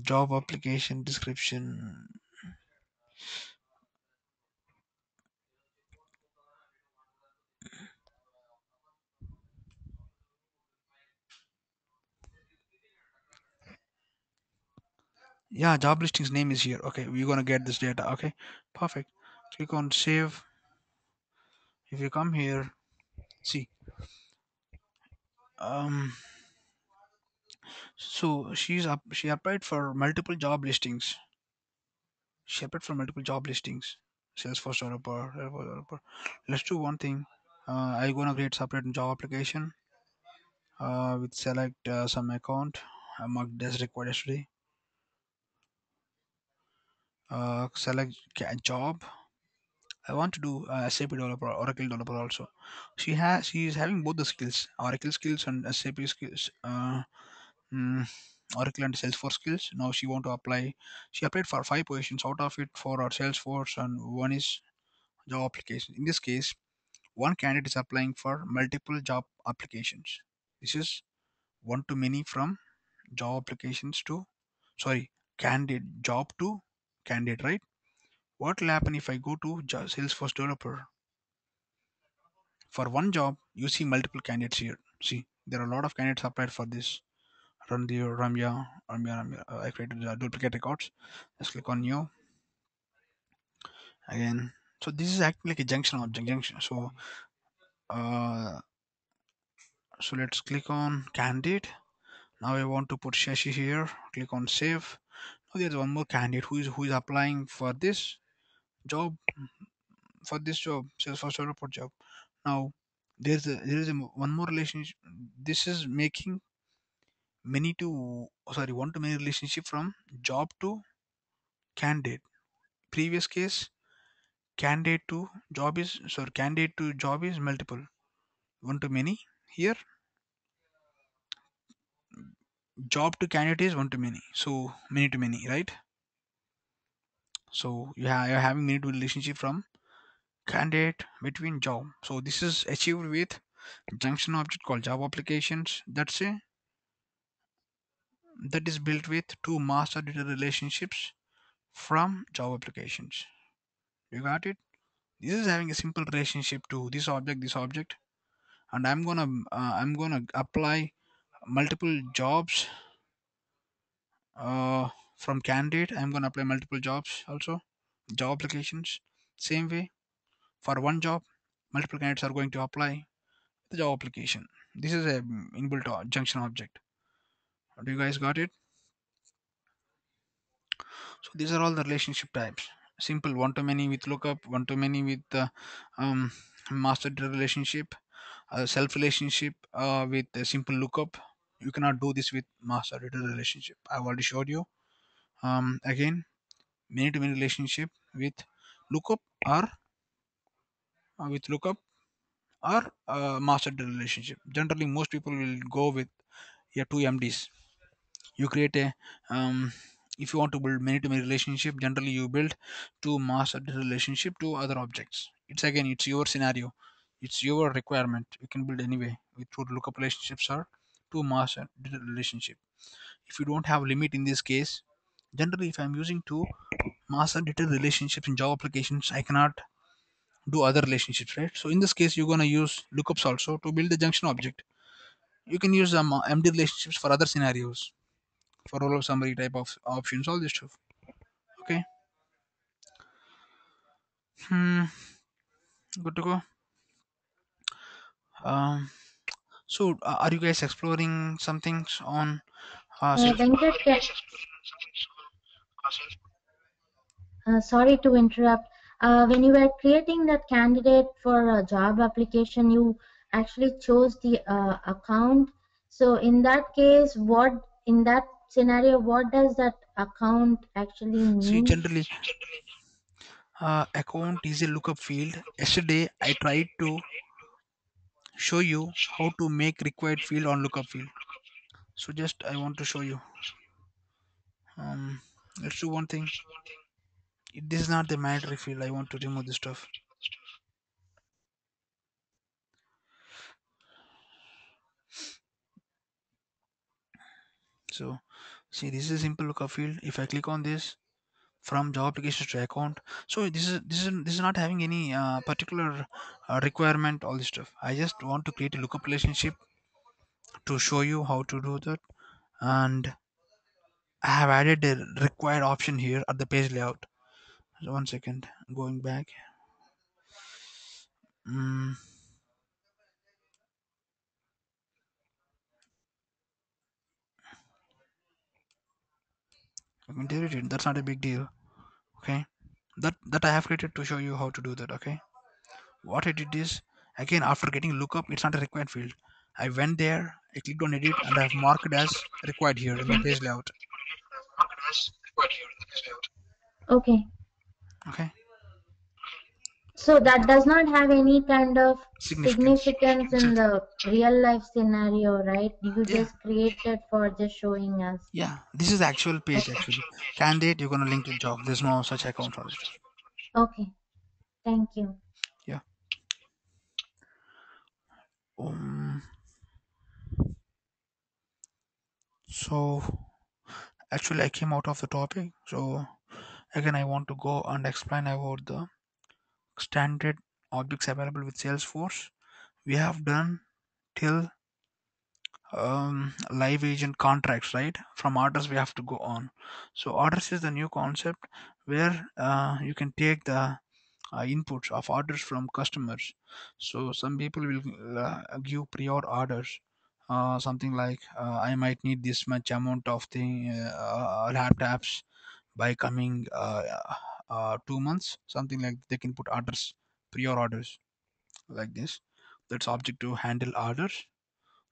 job application description. Yeah, job listings name is here. Okay, we're gonna get this data. Okay, perfect. Click on save. If you come here, see, um so she applied for multiple job listings. She applied for multiple job listings. Salesforce developer. Let's do one thing. I gonna create separate job application with select some account. I marked as required yesterday. Select job. I want to do SAP developer, Oracle developer also. She is having both the skills, Oracle skills and SAP skills. Mm, Oracle and Salesforce skills. Now she want to apply. She applied for 5 positions, out of it for our Salesforce and one is job application. In this case, one candidate is applying for multiple job applications. This is one to many from job applications to, sorry, candidate job to candidate, right? What will happen if I go to Salesforce developer? For one job, you see multiple candidates here. See, there are a lot of candidates applied for this. Run the Ramya. I created duplicate records. Let's click on new again. So this is acting like a junction object junction. Uh, so let's click on candidate. Now I want to put Shashi here. Click on save. Now there's one more candidate who is applying job for this job, Salesforce developer job. Now one more relationship. This is making many to sorry one to many relationship from job to candidate. Previous case, candidate to candidate to job is multiple, one to many. Here, job to candidate is one to many, so many to many, right? So you're having many to relationship from candidate between job. So this is achieved with junction object called job applications. That is built with two master data relationships from job applications. You got it? This is having a simple relationship to this object, and I'm gonna apply multiple jobs from candidate. I'm gonna apply multiple jobs also, job applications. Same way, for one job, multiple candidates are going to apply the job application. This is a inbuilt junction object. Do you guys got it? So these are all the relationship types. Simple one to many with lookup, one to many with um, master data relationship, self relationship with a simple lookup. You cannot do this with master data relationship. I've already showed you. Again, many to many relationship with lookup or with lookup or master data relationship. Generally, most people will go with your two MDs. You create a um, If you want to build many to many relationship, generally you build two master data relationship to other objects. It's again, it's your scenario, it's your requirement. You can build anyway with two lookup relationships or two master data relationship. If you don't have limit in this case, generally if I'm using two master data relationships in Java applications, I cannot do other relationships, right? So in this case, you're gonna use lookups also to build the junction object. You can use MD relationships for other scenarios, for roll of summary type of options, all this stuff. Okay. Hmm. Good to go. Um. So, are you guys exploring some things on Salesforce?
Venkat, sorry to interrupt. When you were creating that candidate for a job application, you actually chose the account. So in that case, what in that scenario, what does that account actually
See,
mean?
generally, account is a lookup field. Yesterday, I tried to show you how to make required field on lookup field. So, just I want to show you. Um, let's do one thing. This is not the mandatory field. I want to remove this stuff. So, see, this is a simple lookup field. If I click on this, from job applications to account, so this is not having any particular requirement, all this stuff. I just want to create a lookup relationship to show you how to do that. And I have added a required option here at the page layout. So one second, going back. mm, I can delete it, that's not a big deal. Okay, that I have created to show you how to do that. Okay, what I did is, again, after getting lookup, it's not a required field. I went there, I clicked on edit, and I've marked it as required here in the page layout.
Okay.
Okay,
So that does not have any kind of
significance.
significance
It's
in
a,
the real life scenario, right? You
yeah,
just created for just showing us.
yeah. This is the actual page
Okay.
actually. Candidate, you're gonna link to job. There's no such account for this.
Okay. Thank you.
Yeah. Um. So actually, I came out of the topic. So again, I want to go and explain about the standard objects available with Salesforce. We have done till live agent contracts, right? From orders we have to go on. So orders is the new concept where you can take the inputs of orders from customers. So some people will give prior orders, something like I might need this much amount of the laptops by coming 2 months, something like they can put orders, prior orders, like this. That's object to handle orders,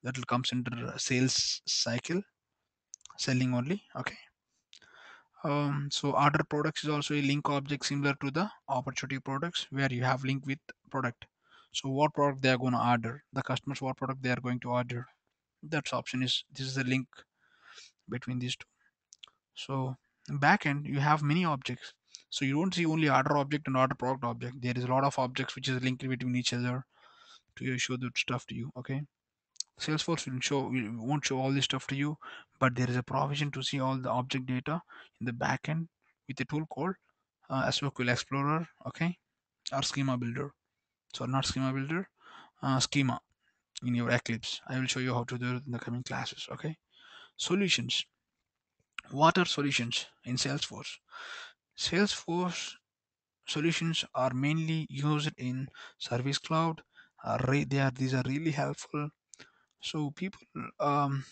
that will comes under sales cycle, selling only. Okay. So order products is also a link object similar to the opportunity products, where you have link with product. So what product they are going to order, the customers what product they are going to order, that's option is, this is the link between these two. So in backend you have many objects, so you don't see only order object and order product object. There is a lot of objects which is linked between each other to show that stuff to you. Okay, Salesforce won't show all this stuff to you, but there is a provision to see all the object data in the backend with a tool called SQL Explorer, okay, or Schema Builder. So not Schema Builder, Schema in your Eclipse. I will show you how to do it in the coming classes. Okay, solutions. What are solutions in Salesforce? Salesforce solutions are mainly used in Service Cloud. These are really helpful. So people um,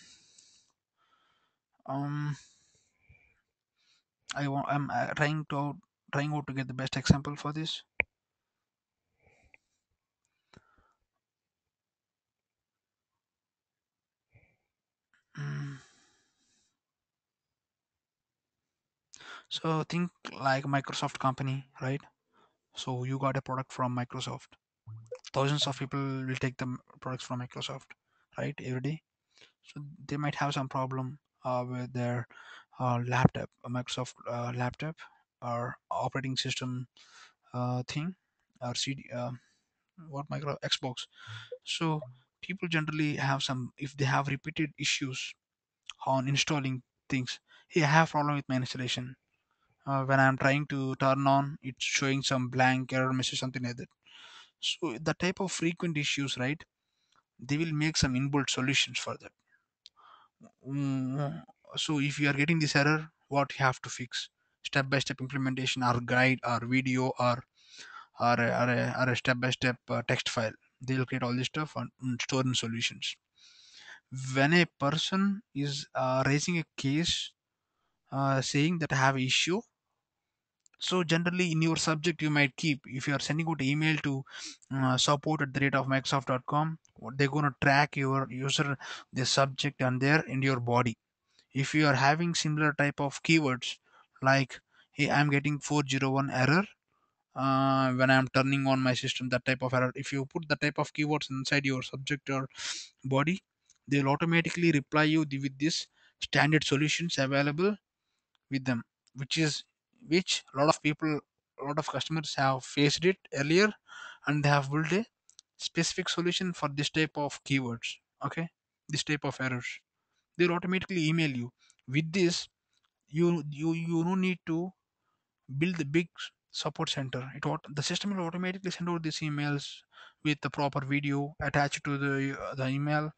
um I'm trying out to get the best example for this. Mm, so think like Microsoft company, right? So you got a product from Microsoft. Thousands of people will take the products from Microsoft, right? Every day. So they might have some problem with their laptop, a Microsoft laptop, or operating system thing, or CD, what micro Xbox. So people generally have some, if they have repeated issues on installing things. Hey, I have problem with my installation. When I'm trying to turn on, it's showing some blank error message, something like that. So the type of frequent issues, right? They will make some inbuilt solutions for that. Mm, so if you are getting this error, what you have to fix? Step by step implementation, or guide, or video, or a step by step text file. They will create all this stuff and store in solutions. When a person is raising a case saying that I have issue, so generally in your subject you might keep, if you are sending out email to support at the rate of microsoft.com, they're going to track your user, the subject, and there in your body. If you are having similar type of keywords like, hey, I'm getting 401 error when I'm turning on my system, that type of error, if you put that type of keywords inside your subject or body, they'll automatically reply you with this standard solutions available with them, which is, which a lot of people, a lot of customers have faced it earlier, and they have built a specific solution for this type of keywords. Okay, this type of errors, they'll automatically email you with this. You don't need to build the big support center. The system will automatically send out these emails with the proper video attached to the email.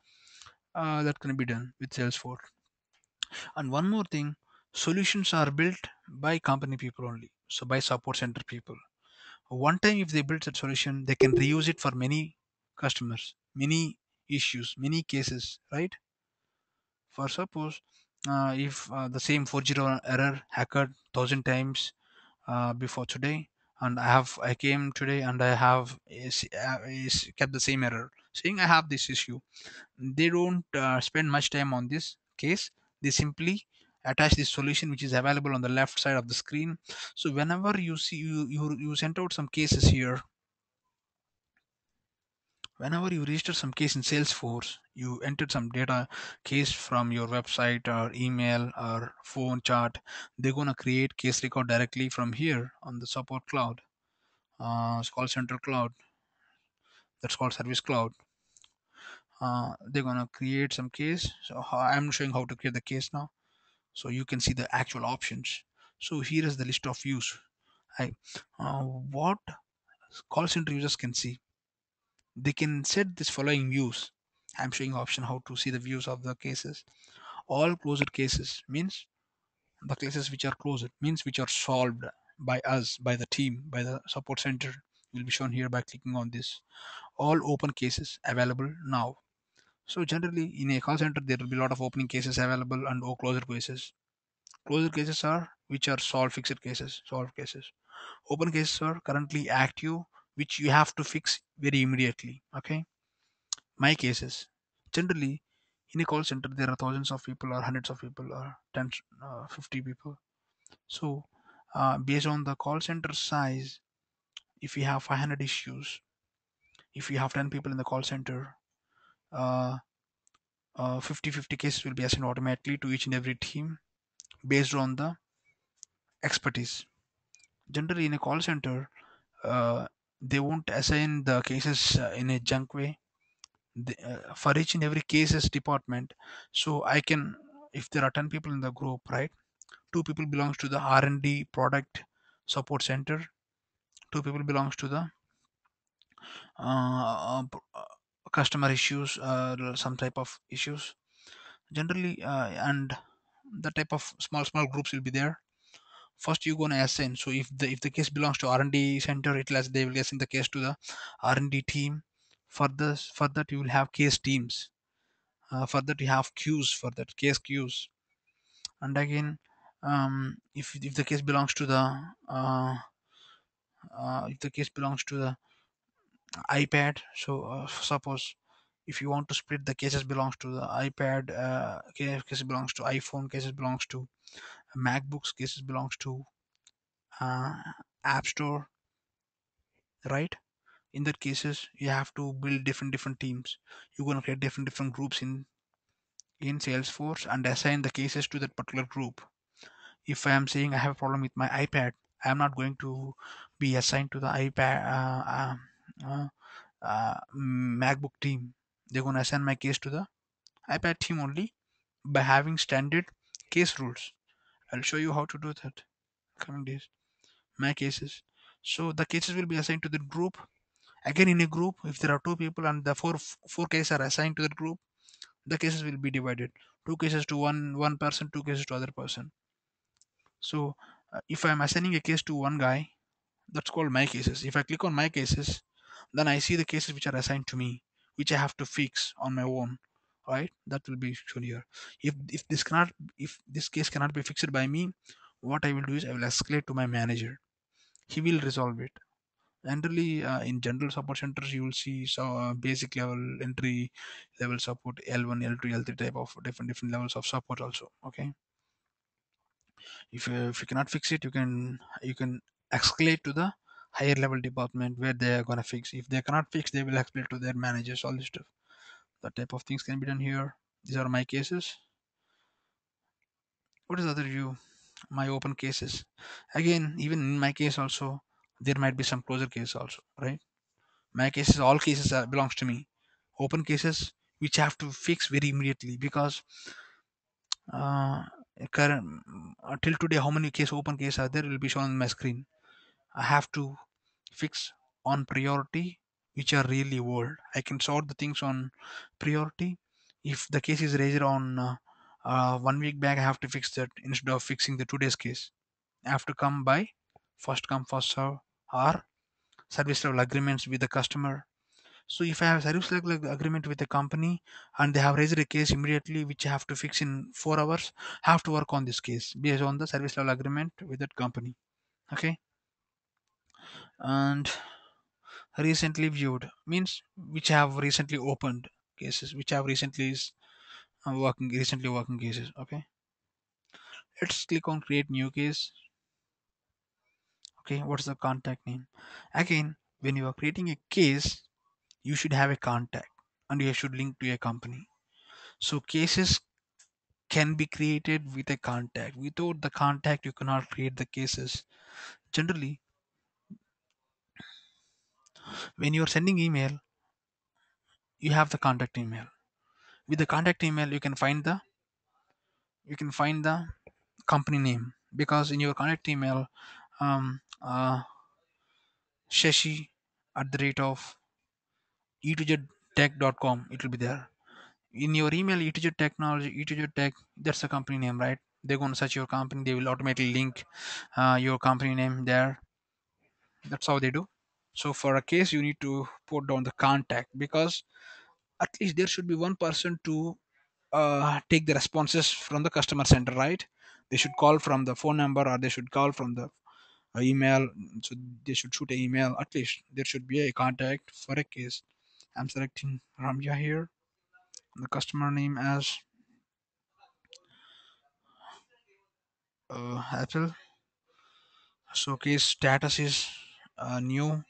That can be done with Salesforce. And one more thing, solutions are built by company people only, so by support center people. One time if they build that solution, they can reuse it for many customers, many issues, many cases, right? For suppose if the same 40 error occurred 1,000 times before today, and I came today and I have kept the same error, saying I have this issue. They don't spend much time on this case. They simply attach this solution which is available on the left side of the screen. So whenever you see, you sent out some cases here, whenever you register some case in Salesforce, you entered some data case from your website or email or phone chat, they're going to create case record directly from here on the support cloud, call center cloud, that's called service cloud. They're going to create some case. So I'm showing how to create the case now, so you can see the actual options. So here is the list of views. I what call center users can see, they can set this following views. I'm showing option how to see the views of the cases. All closed cases means the cases which are closed, means which are solved by us, by the team, by the support center, will be shown here by clicking on this. All open cases available now. So generally in a call center there will be a lot of opening cases available and closed cases. Closed cases are which are solved fixed cases, solved cases. Open cases are currently active, which you have to fix very immediately. Okay, my cases. Generally, in a call center, there are thousands of people, or hundreds of people, or 10, 50 people. So, based on the call center size, if you have 500 issues, if you have 10 people in the call center, uh, 50 cases will be assigned automatically to each and every team based on the expertise. Generally, in a call center, uh, they won't assign the cases in a junk way. For each and every cases department, so I can, if there are 10 people in the group, right, two people belongs to the R&D product support center, two people belongs to the customer issues, some type of issues generally, and the type of small groups will be there. First you're going to assign, so if the case belongs to R&D center, they will assign the case to the R&D team. For that you will have case teams. For that you have queues, for that case queues. And again, if the case belongs to the if the case belongs to the iPad, so suppose if you want to split, the cases belongs to the iPad, cases belongs to iPhone, cases belongs to MacBooks, cases belongs to uh, App Store, right? In that cases you have to build different teams. You're going to create different groups in Salesforce and assign the cases to that particular group. If I am saying I have a problem with my iPad, I am not going to be assigned to the iPad uh, MacBook team. They're going to assign my case to the iPad team only by having standard case rules. I'll show you how to do that coming days. My cases. So the cases will be assigned to the group. Again, in a group, if there are two people and the four cases are assigned to the group, the cases will be divided. Two cases to one person, two cases to other person. So if I'm assigning a case to one guy, that's called my cases. If I click on my cases, then I see the cases which are assigned to me, which I have to fix on my own. Right? That will be shown here. If this case cannot be fixed by me, what I will do is I will escalate to my manager. He will resolve it. Generally, in general support centers, you will see basic level, entry level support, L1, L2, L3 type of different levels of support also. Okay, if you cannot fix it, you can escalate to the higher level department where they are gonna fix. If they cannot fix, they will escalate to their managers. All this stuff. That type of things can be done here. These are my cases. What is the other view? My open cases. Again, even in my case also, there might be some closure case also, right? My cases, all cases belongs to me. Open cases which I have to fix very immediately because uh, current till today, how many open cases are there will be shown on my screen. I have to fix on priority, which are really old. I can sort the things on priority. If the case is raised on 1 week back, I have to fix that instead of fixing the today's case. I have to come by first come first serve or service level agreements with the customer. So if I have service level agreement with a company and they have raised a case immediately, which I have to fix in 4 hours, I have to work on this case based on the service level agreement with that company. Okay, and recently viewed means which have recently opened cases, which have recently is recently working cases. Okay, let's click on create new case. Okay, what's the contact name? Again, when you are creating a case, you should have a contact and you should link to a company. So cases can be created with a contact. Without the contact, you cannot create the cases. Generally, when you are sending email, you have the contact email. With the contact email, you can find the company name because in your contact email, shashi at the rate of e2jdtech.com, it will be there. In your email, e2j technology, e2j tech, that's the company name, right? They're going to search your company, they will automatically link your company name there. That's how they do. So for a case, you need to put down the contact because at least there should be one person to take the responses from the customer center, right? They should call from the phone number or they should call from the email. So they should shoot an email. At least there should be a contact for a case. I'm selecting Ramya here. The customer name as Apple. So case status is new,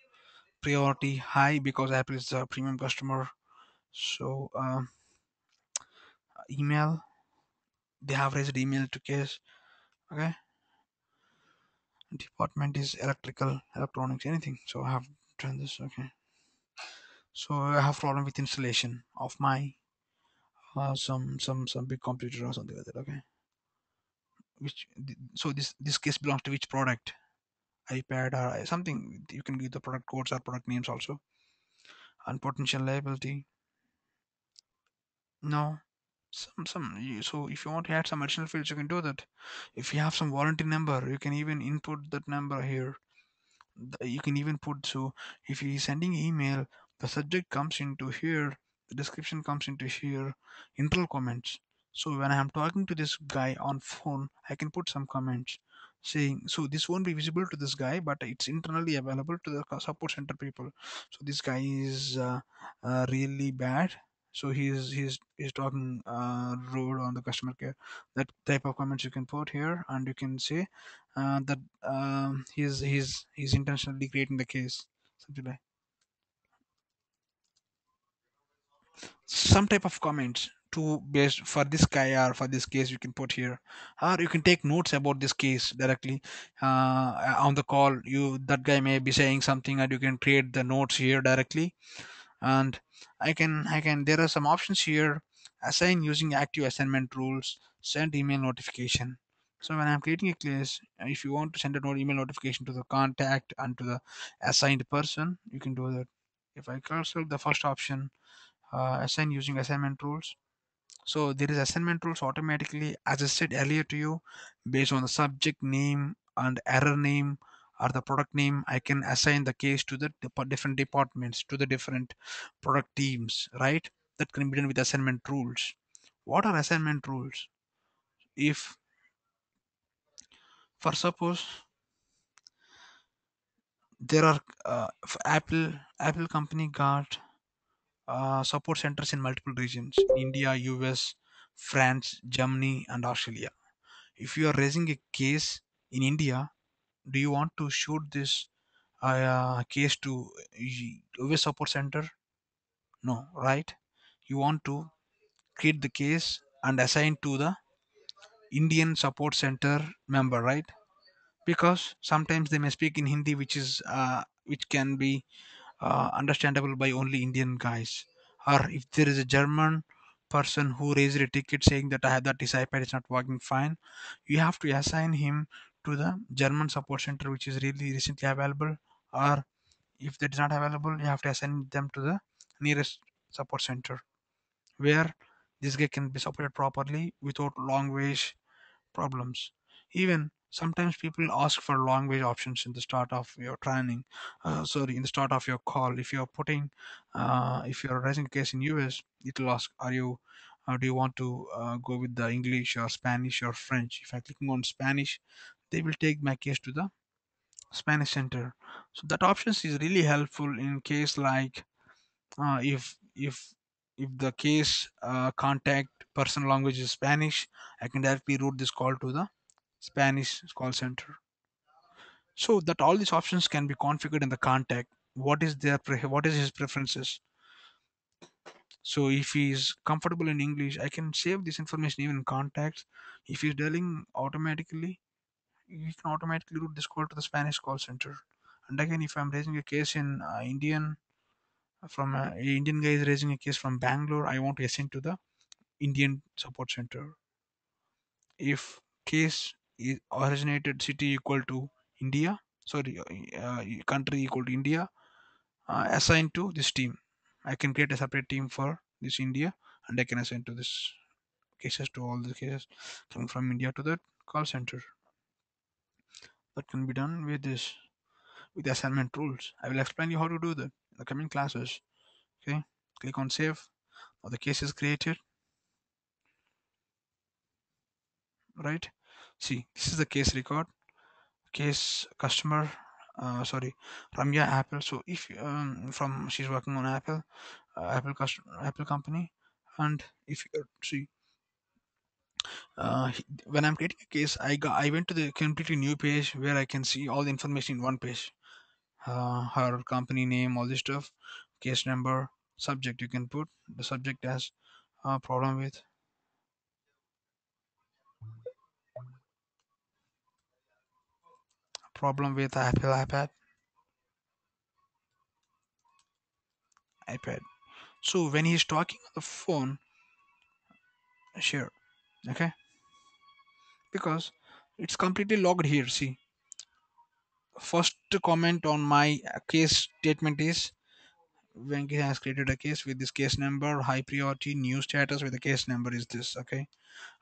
priority high because Apple is a premium customer. So email, they have raised email to case. Okay, department is electrical, electronics, anything. So I have done this. Okay, so I have problem with installation of my some big computer or something like that. Okay, so this case belongs to which product? iPad or something. You can give the product codes or product names also. And potential liability, no. So if you want to add some additional fields, you can do that. If you have some warranty number, you can even input that number here. You can even put, so if he is sending email, the subject comes into here, the description comes into here, internal comments. So when I am talking to this guy on phone, I can put some comments saying, so this won't be visible to this guy, but it's internally available to the support center people. So this guy is really bad. So he's talking rude on the customer care. That type of comments you can put here, and you can say that he's intentionally creating the case, something like some type of comments to based for this guy or for this case you can put here, or you can take notes about this case directly on the call. You that guy may be saying something and you can create the notes here directly. And I can there are some options here: assign using active assignment rules, send email notification. So when I'm creating a case, if you want to send a email notification to the contact and to the assigned person, you can do that. If I cancel the first option, assign using assignment rules, so there is assignment rules automatically, as I said earlier to you, based on the subject name and error name or the product name. I can assign the case to the different departments, to the different product teams, right? That can be done with assignment rules. What are assignment rules? If, for suppose, there are Apple company got support centers in multiple regions: India, US, France, Germany, and Australia. If you are raising a case in India, do you want to shoot this case to US support center? No, right? You want to create the case and assign to the Indian support center member, right? Because sometimes they may speak in Hindi, which can be understandable by only Indian guys. Or if there is a German person who raised a ticket saying that I have that this iPad is not working fine, you have to assign him to the German support center, which is really recently available. Or if that is not available, you have to assign them to the nearest support center where this guy can be supported properly without language problems. Even sometimes people ask for language options in the start of your training. Sorry, in the start of your call. If you're putting, if you're raising a case in US, it will ask, "Are you? Do you want to go with the English or Spanish or French?" If I'm clicking on Spanish, they will take my case to the Spanish center. So that options is really helpful in case like if the case contact person language is Spanish, I can directly route this call to the Spanish call center. So that all these options can be configured in the contact. What is his preferences? So if he is comfortable in English, I can save this information even in contacts. If he's dialing automatically, you can automatically route this call to the Spanish call center. And again, if I'm raising a case in Indian from a Indian guy is raising a case from Bangalore, I want to assign to the Indian support center. If case is originated city equal to India, sorry, country equal to India, assigned to this team. I can create a separate team for this India, and I can assign to this cases to all the cases coming from India to the call center. That can be done with this with assignment rules. I will explain you how to do that in the coming classes. Okay, click on save. Now the case is created, right? See, this is the case record. Case customer, sorry, Ramya Apple. So if from she's working on Apple, Apple company. And if you see, when I'm creating a case, I went to the completely new page where I can see all the information in one page. Her company name, all this stuff, case number, subject. You can put the subject as problem with Apple iPad. So when he's talking on the phone, sure, okay, because it's completely logged here. See, first comment on my case statement is Venki has created a case with this case number, high priority, new status with the case number is this, okay.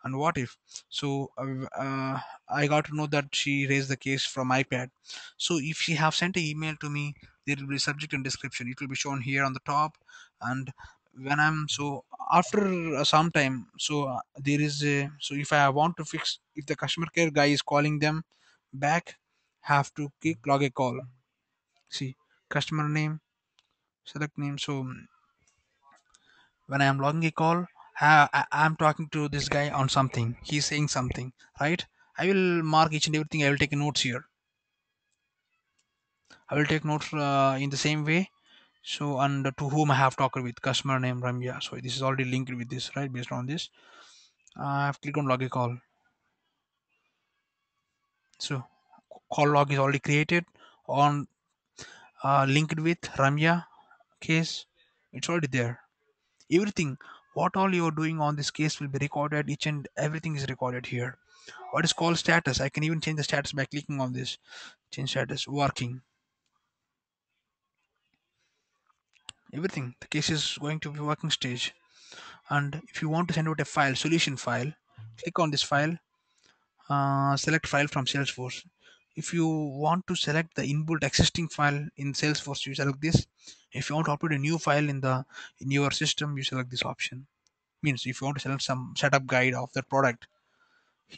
And what if, so I got to know that she raised the case from iPad. So if she have sent an email to me, there will be subject and description, it will be shown here on the top. And when I'm so after some time, so there is a, so if I want to fix, if the customer care guy is calling them back, have to click log a call. See, customer name, select name. So when I am logging a call, I'm talking to this guy on something. He's saying something, right? I will mark each and everything. I will take notes here. I will take notes in the same way. So, and to whom I have talked with, customer name Ramya. So this is already linked with this, right? Based on this, I have clicked on log a call. So call log is already created on, linked with Ramya case. It's already there. Everything, what all you're doing on this case will be recorded. Each and everything is recorded here. What is called status? I can even change the status by clicking on this. Change status, working. Everything. The case is going to be working stage. And if you want to send out a file, solution file, click on this file. Select file from Salesforce. If you want to select the inbuilt existing file in Salesforce, you select this. If you want to upload a new file in your system, you select this option. Means if you want to select some setup guide of the product,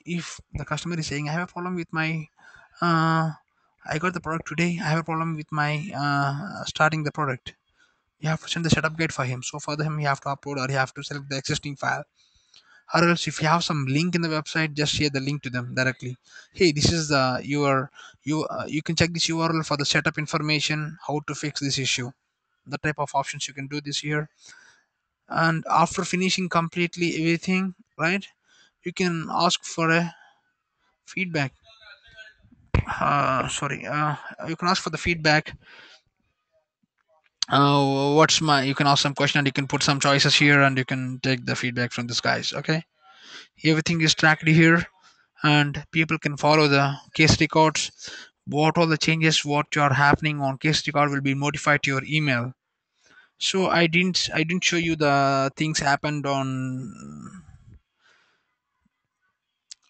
if the customer is saying I have a problem with my, uh, I got the product today, I have a problem with my, starting the product, you have to send the setup guide for him. So for them, you have to upload or you have to select the existing file. Or else if you have some link in the website, just share the link to them directly. Hey, this is the your, you can check this URL for the setup information, how to fix this issue. The type of options you can do this here. And after finishing completely everything, right, you can ask for a feedback. Sorry, you can ask for the feedback. What's my, you can ask some question and you can put some choices here and you can take the feedback from this guys. Okay, everything is tracked here, and people can follow the case records. What all the changes what are happening on case record will be notified to your email. So I didn't show you the things happened on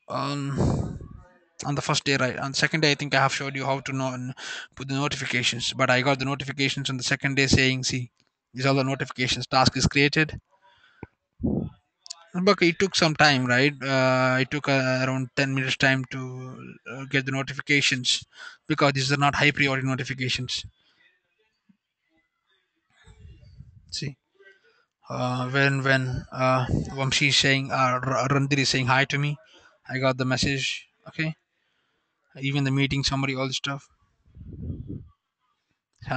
on the first day, right? On the second day, I think I have showed you how to know and put the notifications, but I got the notifications on the second day saying, see, these are the notifications, task is created. But it took some time, right? It took around 10 minutes time to get the notifications, because these are not high priority notifications. See, when Vamshi is saying, Randir is saying hi to me, I got the message. Okay, even the meeting summary, all the stuff.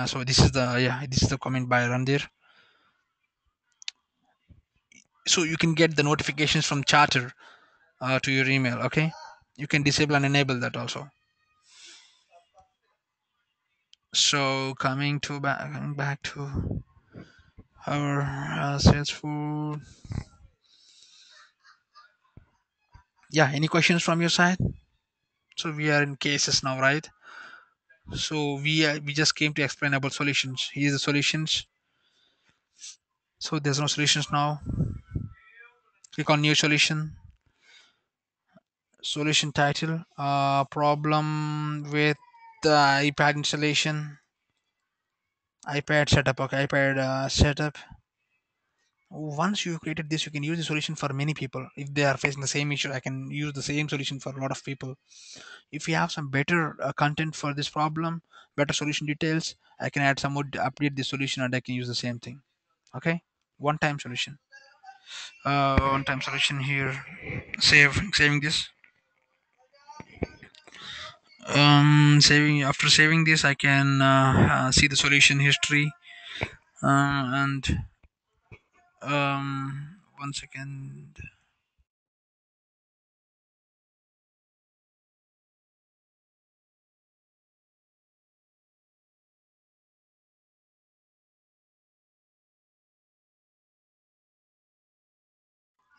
So this is the, yeah, this is the comment by Randir. So you can get the notifications from Charter to your email. Okay, you can disable and enable that also. So coming back to our Salesforce. Yeah, any questions from your side? So we are in cases now, right? So we just came to explain about solutions. Here's the solutions. So there's no solutions now. Click on new solution. Solution title. Problem with the iPad installation. iPad setup. Okay, iPad setup. Once you created this, you can use the solution for many people. If they are facing the same issue, I can use the same solution for a lot of people. If you have some better content for this problem, better solution details, I can add some more, update the solution, and I can use the same thing. Okay, one time solution. One time solution here. Saving this. Saving, after saving this, I can see the solution history. And 1 second.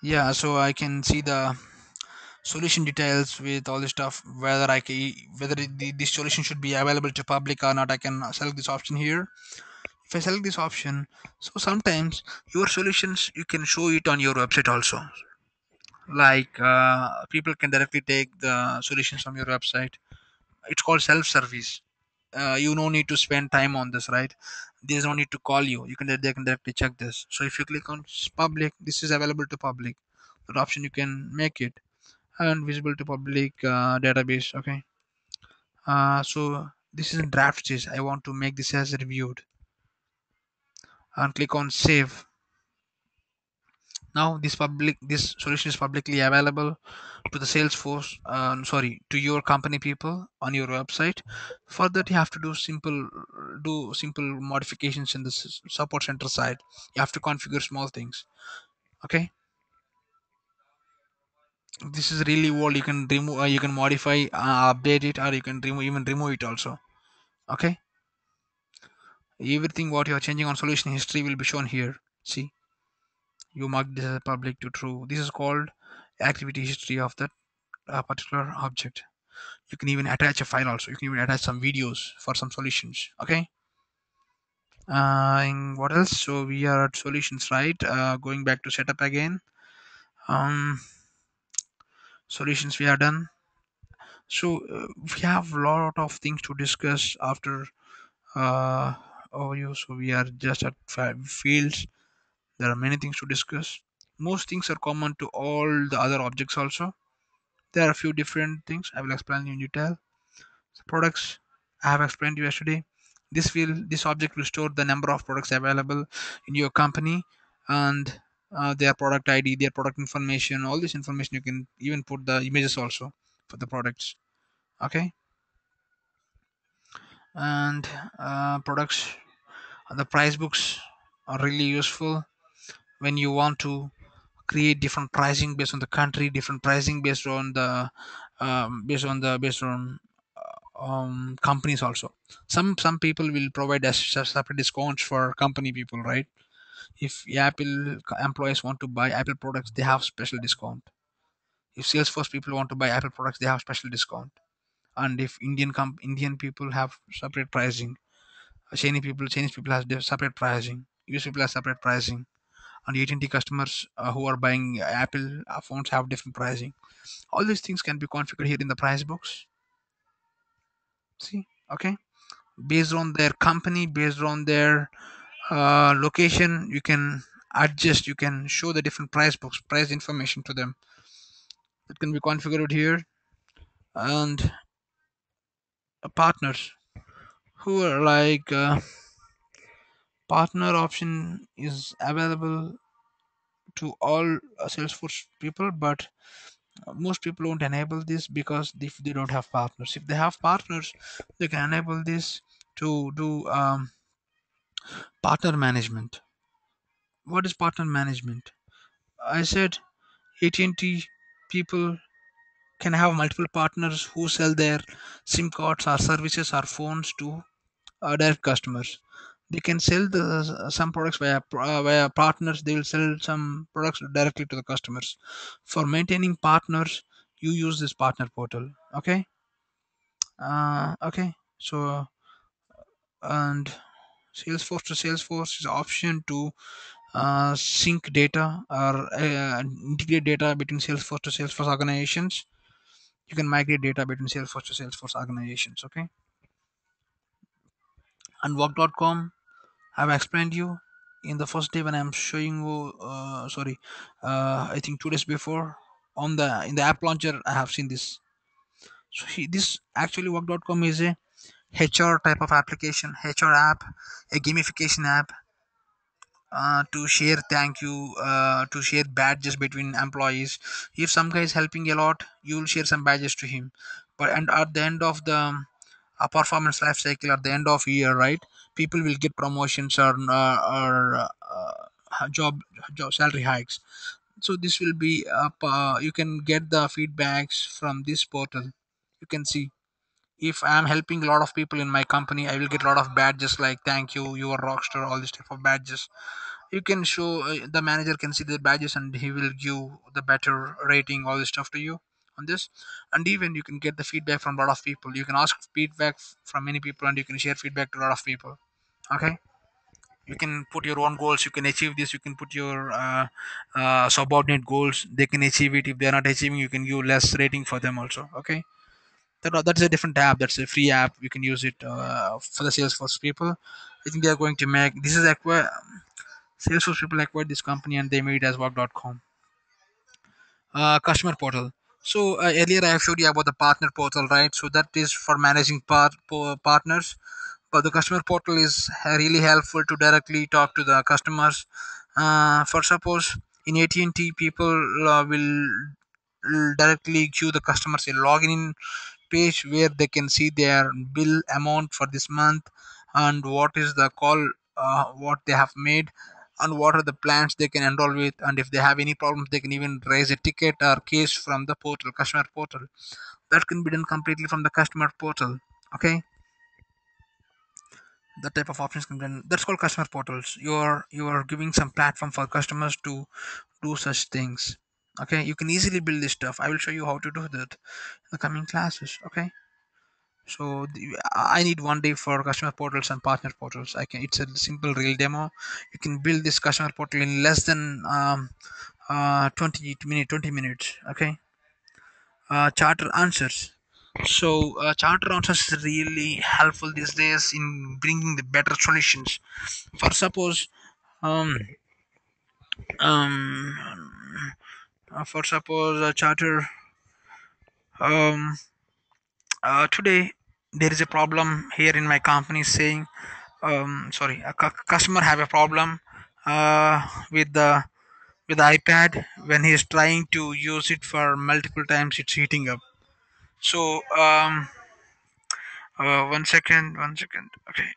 Yeah, so I can see the solution details with all this stuff, whether whether this solution should be available to public or not. I can select this option here. If I select this option, so sometimes your solutions you can show it on your website also. Like people can directly take the solutions from your website. It's called self-service. You no need to spend time on this, right? There's no need to call you. They can directly check this. So if you click on public, this is available to public. That option you can make it and visible to public database. Okay. So this is in draft stage. I want to make this as reviewed and click on save. Now this solution is publicly available to the Salesforce, sorry, to your company people on your website. For that you have to do simple modifications in the support center side. You have to configure small things. Okay, this is really old. You can remove, you can modify, update it, or you can remove it also. Okay, everything what you are changing on solution history will be shown here. See, you mark this as public to true. This is called activity history of that particular object. You can even attach a file also. You can even attach some videos for some solutions. Okay, and what else? So we are at solutions, right? Going back to setup again. um Solutions we are done. So we have a lot of things to discuss after uh overview. So we are just at five fields. There are many things to discuss. Most things are common to all the other objects also. There are a few different things I will explain in detail. Products, I have explained to you yesterday. This object will store the number of products available in your company, and their product ID, their product information, all this information. You can even put the images also for the products. Okay, and products, the price books are really useful when you want to create different pricing based on the country, different pricing based on companies also. Some people will provide us separate discounts for company people, right? If Apple employees want to buy Apple products, they have special discount. If Salesforce people want to buy Apple products, they have special discount. And if Indian people have separate pricing, Chinese people has separate pricing, US people have separate pricing, and AT&T customers who are buying Apple phones have different pricing. All these things can be configured here in the price box. See, okay, based on their company, based on their location, you can adjust, you can show the different price books, price information to them. That can be configured here. And partners who are like partner option is available to all Salesforce people, but most people won't enable this because if they don't have partners. If they have partners, they can enable this to do partner management. What is partner management? I said AT&T people can have multiple partners who sell their SIM cards or services or phones to direct customers. They can sell some products via partners. They will sell some products directly to the customers. For maintaining partners, you use this partner portal. Okay, okay. So and Salesforce to Salesforce is option to sync data or integrate data between Salesforce to Salesforce organizations. You can migrate data between Salesforce to Salesforce organizations. Okay, and work.com, I've explained you in the first day when I'm showing you. Sorry, I think 2 days before on the in the app launcher I have seen this. So this actually work.com is a HR type of application, HR app, a gamification app to share thank you, to share badges between employees. If some guy is helping a lot, you will share some badges to him. But and at the end of the performance life cycle, at the end of year, right, people will get promotions or job salary hikes. So this will be you can get the feedbacks from this portal. You can see if I am helping a lot of people in my company, I will get a lot of badges like thank you, you are rockstar, all this type of badges. You can show, the manager can see the badges and he will give the better rating, all this stuff to you on this. And even you can get the feedback from a lot of people. You can ask feedback from many people and you can share feedback to a lot of people. Okay, you can put your own goals, you can achieve this, you can put your subordinate goals, they can achieve it. If they are not achieving, you can give less rating for them also. Okay, that is a different app, that's a free app. You can use it for the Salesforce people. I think they are going to make this is acquire Salesforce people acquired this company and they made it as work.com. Customer portal. So earlier I have showed you about the partner portal, right? So that is for managing partners. But the customer portal is really helpful to directly talk to the customers. For suppose In AT&T, people will directly give the customers a login page where they can see their bill amount for this month, and what is the call, what they have made, and what are the plans they can enroll with, and if they have any problems they can even raise a ticket or case from the portal, customer portal. That can be done completely from the customer portal. Okay, that type of options can be done. That's called customer portals. You are giving some platform for customers to do such things. Okay, you can easily build this stuff. I will show you how to do that in the coming classes. Okay, so I need one day for customer portals and partner portals. I can, it's a simple real demo. You can build this customer portal in less than 20 minutes. Okay, charter answers. So charter answers is really helpful these days in bringing the better solutions. For suppose um um for suppose a charter, um today there is a problem here in my company saying, sorry, a customer have a problem with the iPad. When he is trying to use it for multiple times it's heating up. So 1 second. Okay.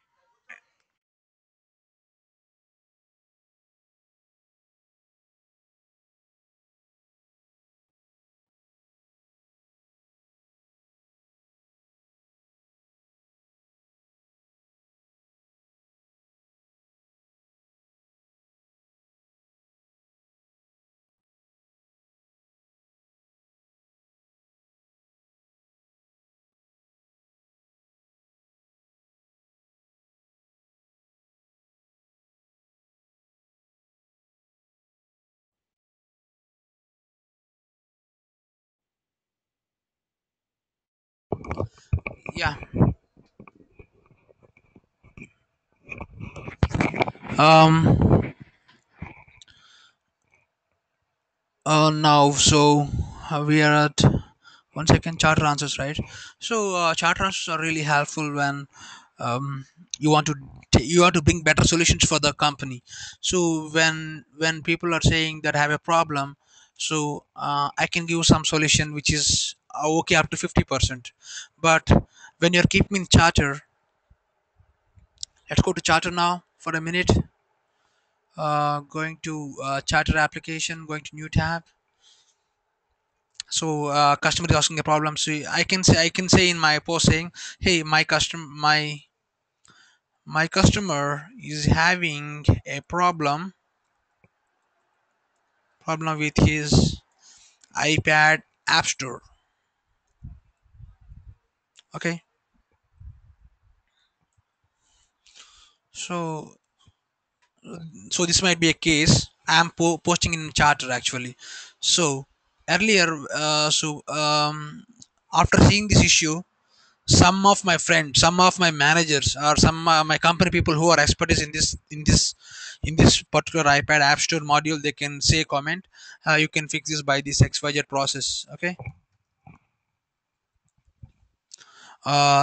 Yeah. um Now, so we are at 1 second, charter answers, right? So charter answers are really helpful when um, you want to you want to bring better solutions for the company. So when people are saying that I have a problem, so I can give some solution which is okay up to 50%. But when you're keeping in charter, let's go to charter now for a minute. Going to charter application, going to new tab. So customer is asking a problem, so I can say in my post saying, hey, my customer is having a problem with his iPad app store. Okay, so this might be a case I'm posting in charter actually. So earlier, after seeing this issue, some of my friends, some of my managers, or some my company people who are expertise in this particular iPad app store module, they can say comment, you can fix this by this XYZ process. Okay,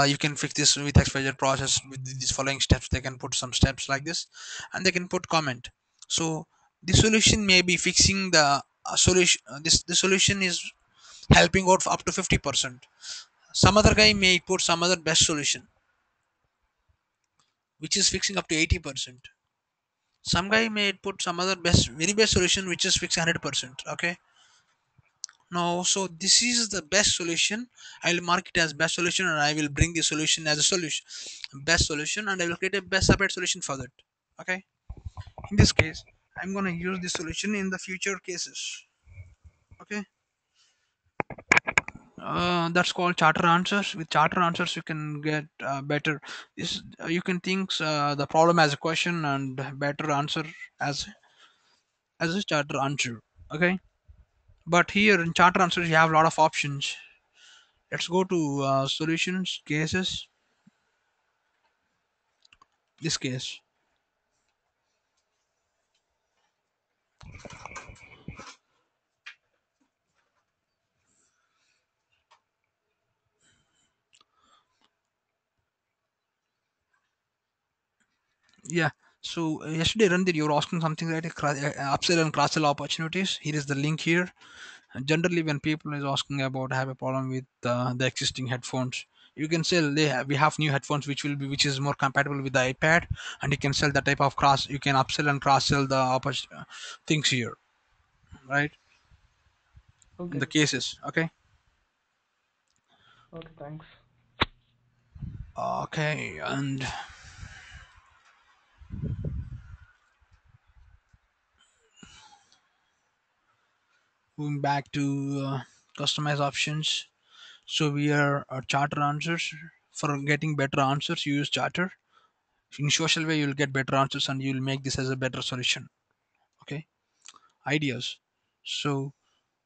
you can fix this with XYZ process with these following steps. They can put some steps like this, and they can put comment. So the solution may be fixing the solution. This the solution is helping out for up to 50%. Some other guy may put some other best solution which is fixing up to 80%. Some guy may put some other best, very best solution which is fixed 100%. Okay, no, so this is the best solution. I will mark it as best solution, and I will bring the solution as a solution, best solution, and I will create a best separate solution for that. Okay, in this case I'm going to use this solution in the future cases. Okay, that's called charter answers. With charter answers you can get better this you can think the problem as a question and better answer as a charter answer. Okay, but here in charter answers you have a lot of options. Let's go to solutions cases, this case. Yeah, So yesterday, Randir, you were asking something like upsell and cross sell opportunities. Here is the link here. Generally, when people is asking about have a problem with the existing headphones, you can sell. We have new headphones which is more compatible with the iPad, and you can sell that type of cross. You can upsell and cross sell the things here, right? In
Okay.
the cases, okay.
Okay, thanks.
Okay, and moving back to customize options. So we are charter answers. For getting better answers, you use charter. In social way, you'll get better answers, and you'll make this as a better solution. Okay, ideas. So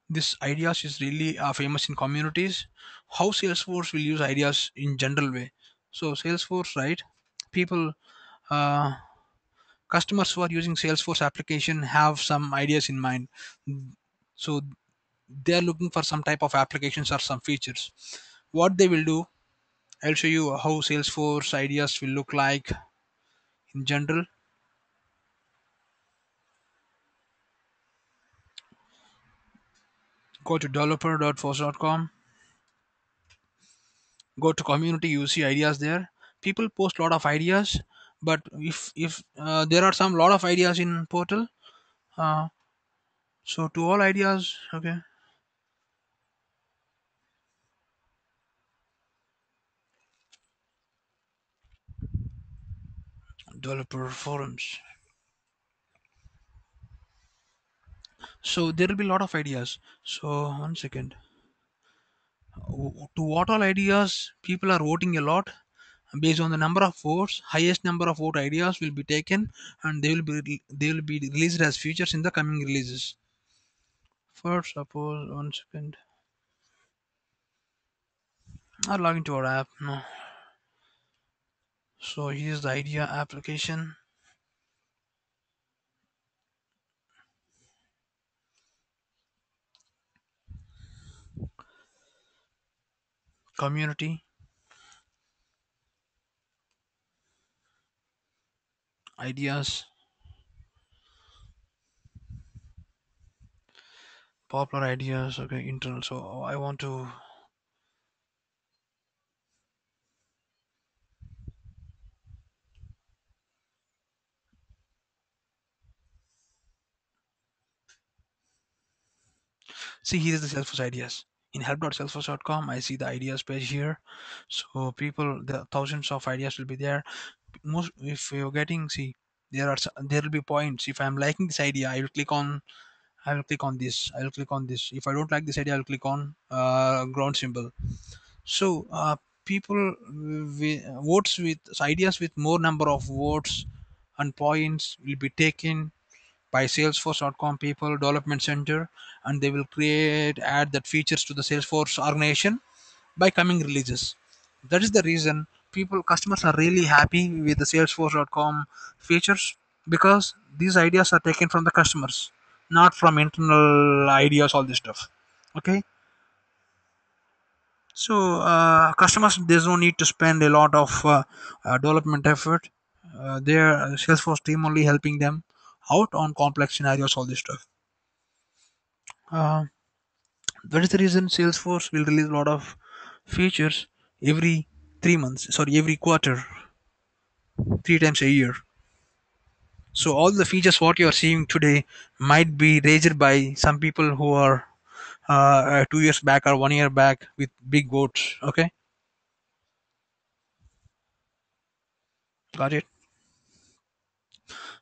this ideas is really famous in communities. How Salesforce will use ideas in general way. So Salesforce, right? People, uh, customers who are using Salesforce application have some ideas in mind. So they are looking for some type of applications or some features. What they will do, I'll show you how Salesforce ideas will look like in general. Go to developer.force.com, go to community, you see ideas there. People post a lot of ideas, but if there are some lot of ideas in portal, uh, so to all ideas, okay, developer forums. So there will be a lot of ideas. So one second. To what all ideas people are voting a lot, based on the number of votes, highest number of vote ideas will be taken, and they will be released as features in the coming releases. For suppose one second, I'll log into our app. No, so here's the idea application, community, ideas, popular ideas. Okay, internal. So I want to see, here is the Salesforce ideas. In help.salesforce.com, I see the ideas page here. So people, the thousands of ideas will be there. Most, if you're getting, see, there will be points. If I'm liking this idea, I will click on this. I will click on this. If I don't like this idea, I will click on ground symbol. So people votes with ideas with more number of votes and points will be taken by Salesforce.com people development center, and they will create add that features to the Salesforce organization by coming releases. That is the reason people customers are really happy with the Salesforce.com features, because these ideas are taken from the customers, not from internal ideas, all this stuff. Okay, so customers, there's no need to spend a lot of development effort. Their Salesforce team only helping them out on complex scenarios, all this stuff. Uh, that is the reason Salesforce will release a lot of features every 3 months. Sorry, every quarter, 3 times a year. So all the features what you are seeing today might be raised by some people who are 2 years back or 1 year back with big votes. Okay, got it.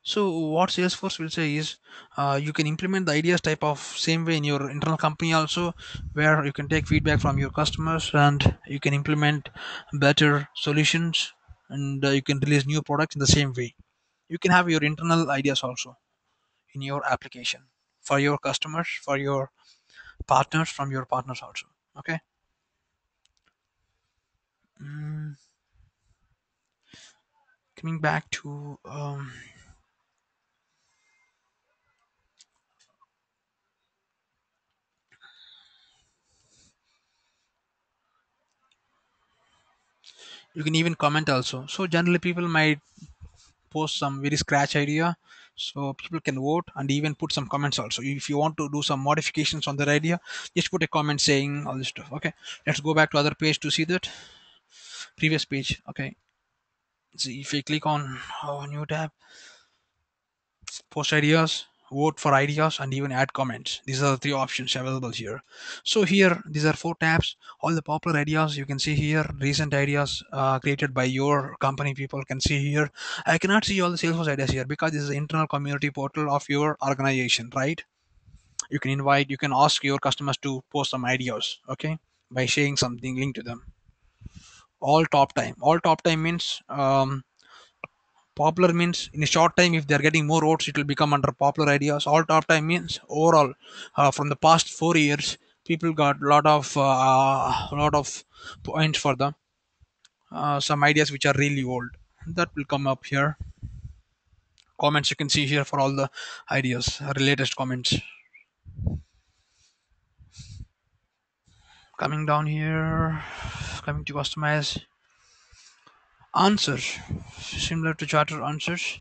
So what Salesforce will say is, you can implement the ideas type of same way in your internal company also, where you can take feedback from your customers and you can implement better solutions, and you can release new products in the same way. You can have your internal ideas also in your application for your customers, for your partners, from your partners also. Okay. Mm, coming back to you can even comment also. So generally people might post some very scratch idea, so people can vote and even put some comments also. If you want to do some modifications on that idea, just put a comment saying all this stuff. Okay, let's go back to other page to see that previous page. Okay, so if you click on new tab, post ideas, vote for ideas, and even add comments. These are the three options available here. So here, these are four tabs. All the popular ideas you can see here. Recent ideas created by your company people can see here. I cannot see all the Salesforce ideas here because this is the internal community portal of your organization, right? You can invite, you can ask your customers to post some ideas, okay, by sharing something linked to them. All top time. All top time means popular means in a short time if they are getting more votes it will become under popular ideas. All top time means overall from the past 4 years people got lot of points for them. Some ideas which are really old that will come up here. Comments you can see here for all the ideas, latest comments. Coming down here, coming to customize answers, similar to charter answers.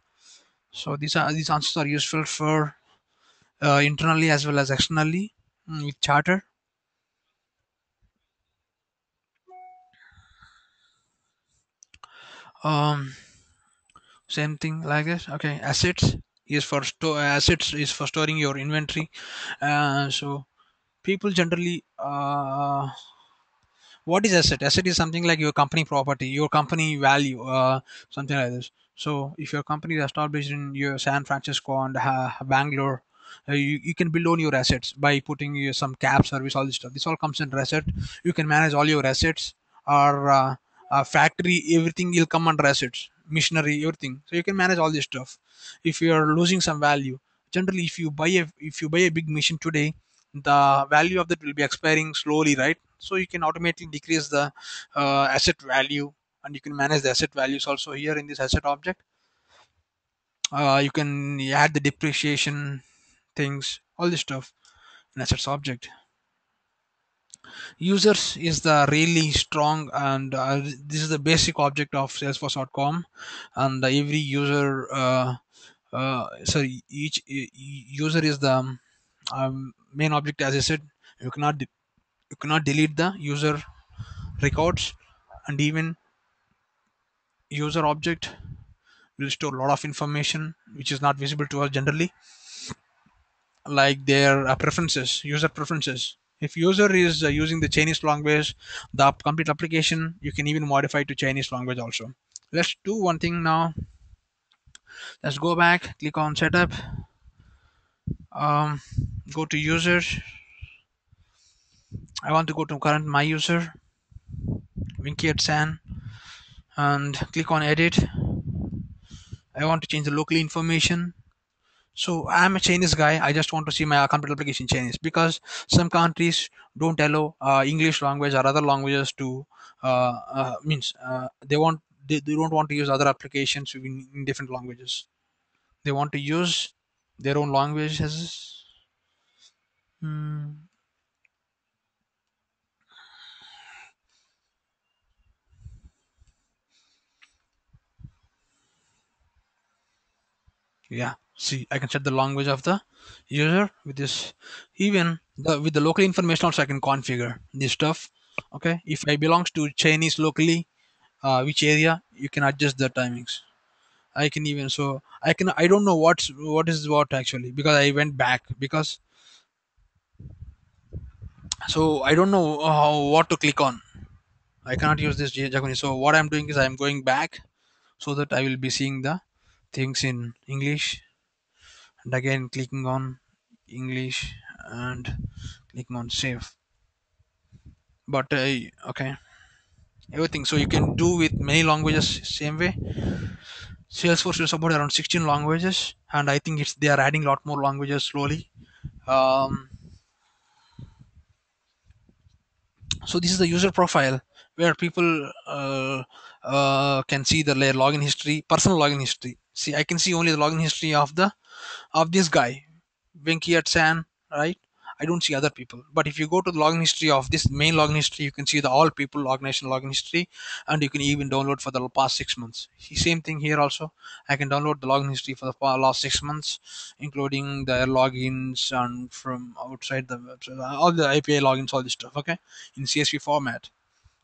So these answers are useful for internally as well as externally with charter. um Same thing like this. Okay, assets is for storing your inventory. So people generally what is asset? Asset is something like your company property, your company value, something like this. So if your company is established in your San Francisco and Bangalore, you can build on your assets by putting some cab service, all this stuff. This all comes under asset. You can manage all your assets, or factory, everything will come under assets, machinery, everything. So you can manage all this stuff. If you are losing some value, generally if you buy a big machine today, the value of that will be expiring slowly, right? So you can automatically decrease the asset value, and you can manage the asset values also here in this asset object. You can add the depreciation things, all this stuff in assets object. Users is the really strong, and this is the basic object of salesforce.com. And every user sorry, each user is the main object. As I said, you cannot you cannot delete the user records, and even user object will store a lot of information which is not visible to us generally, like their preferences, user preferences. If user is using the Chinese language, the complete application you can even modify to Chinese language also. Let's do one thing now. Let's go back, click on setup, um, go to users. I want to go to current my user, Winky at San, and click on edit. I want to change the local information. So I'm a Chinese guy. I just want to see my computer application Chinese because some countries don't allow English language or other languages to means they don't want to use other applications in different languages. They want to use their own languages. Hmm, yeah. See, I can set the language of the user with this. Even with the local information also I can configure this stuff. Okay, if I belongs to Chinese locally, which area you can adjust the timings. I can even so I don't know what is what actually because I went back because so I don't know what to click on. I cannot use this Japanese. So what I'm doing is I'm going back so that I will be seeing the things in English, and again clicking on English and clicking on save. But okay, everything. So you can do with many languages same way. Salesforce will support around 16 languages, and I think it's they are adding a lot more languages slowly. Um, so this is the user profile where people can see their login history, personal login history. See, I can see only the login history of this guy, Venki at San, right? I don't see other people. But if you go to the login history of this main login history, you can see the all people organization login history, and you can even download for the past 6 months. Same thing here also. I can download the login history for the last 6 months, including the logins and from outside the website, all the API logins, all this stuff. Okay, in CSV format.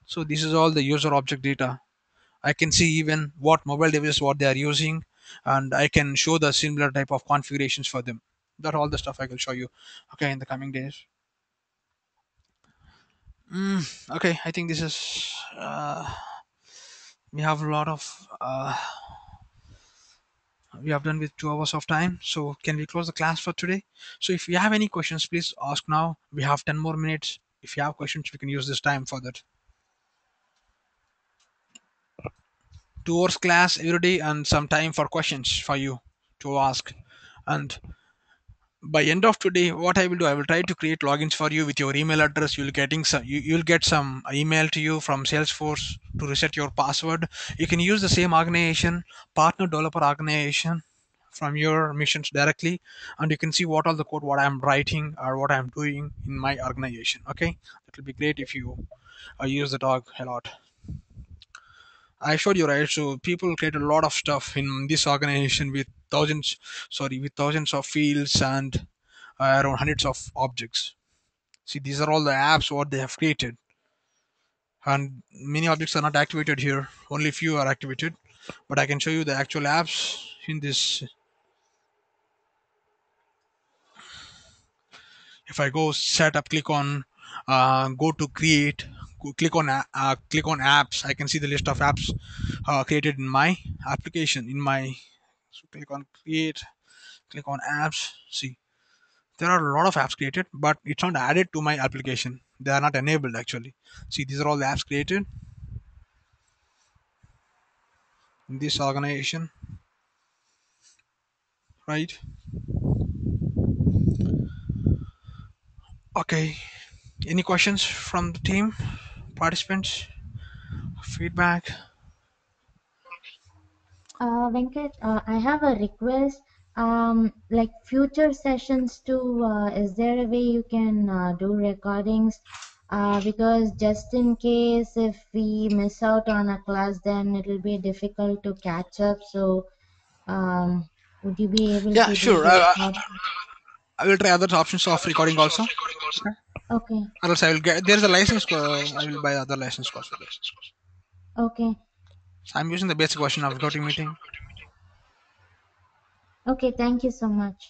So this is all the user object data. I can see even what mobile devices what they are using, and I can show the similar type of configurations for them. That all the stuff I will show you, okay, in the coming days. Okay, I think this is we have a lot of we have done with 2 hours of time. So can we close the class for today? So if you have any questions, please ask now. We have 10 more minutes. If you have questions, we can use this time for that. 2 hours class every day and some time for questions for you to ask. And by end of today, what I will do, I will try to create logins for you with your email address. You'll get some email to you from Salesforce to reset your password. You can use the same organization, partner developer organization, from your missions directly, and you can see what all the code what I'm writing or what I'm doing in my organization. Okay, it will be great if you use the dog a lot. I showed you, right? So people create a lot of stuff in this organization with thousands of fields and around hundreds of objects. See, these are all the apps what they have created, and many objects are not activated here. Only few are activated, but I can show you the actual apps in this. If I go setup, click on go to create, click on apps. I can see the list of apps created in my application. In my so click on create, click on apps. See, there are a lot of apps created, but it's not added to my application. They are not enabled actually. See, these are all the apps created in this organization, right? Okay. Any questions from the team, participants, feedback?
Venkat, I have a request. Like future sessions too, is there a way you can do recordings? Because just in case if we miss out on a class, then it'll be difficult to catch up. So, would you be able
Yeah,
to do
sure.
the record?
I will try other options of recording also. Okay.
Okay,
Or else I will get there's a license. I will buy other license cost for that.
okay,
So I'm using the basic version of GoToMeeting.
okay. Thank you so much.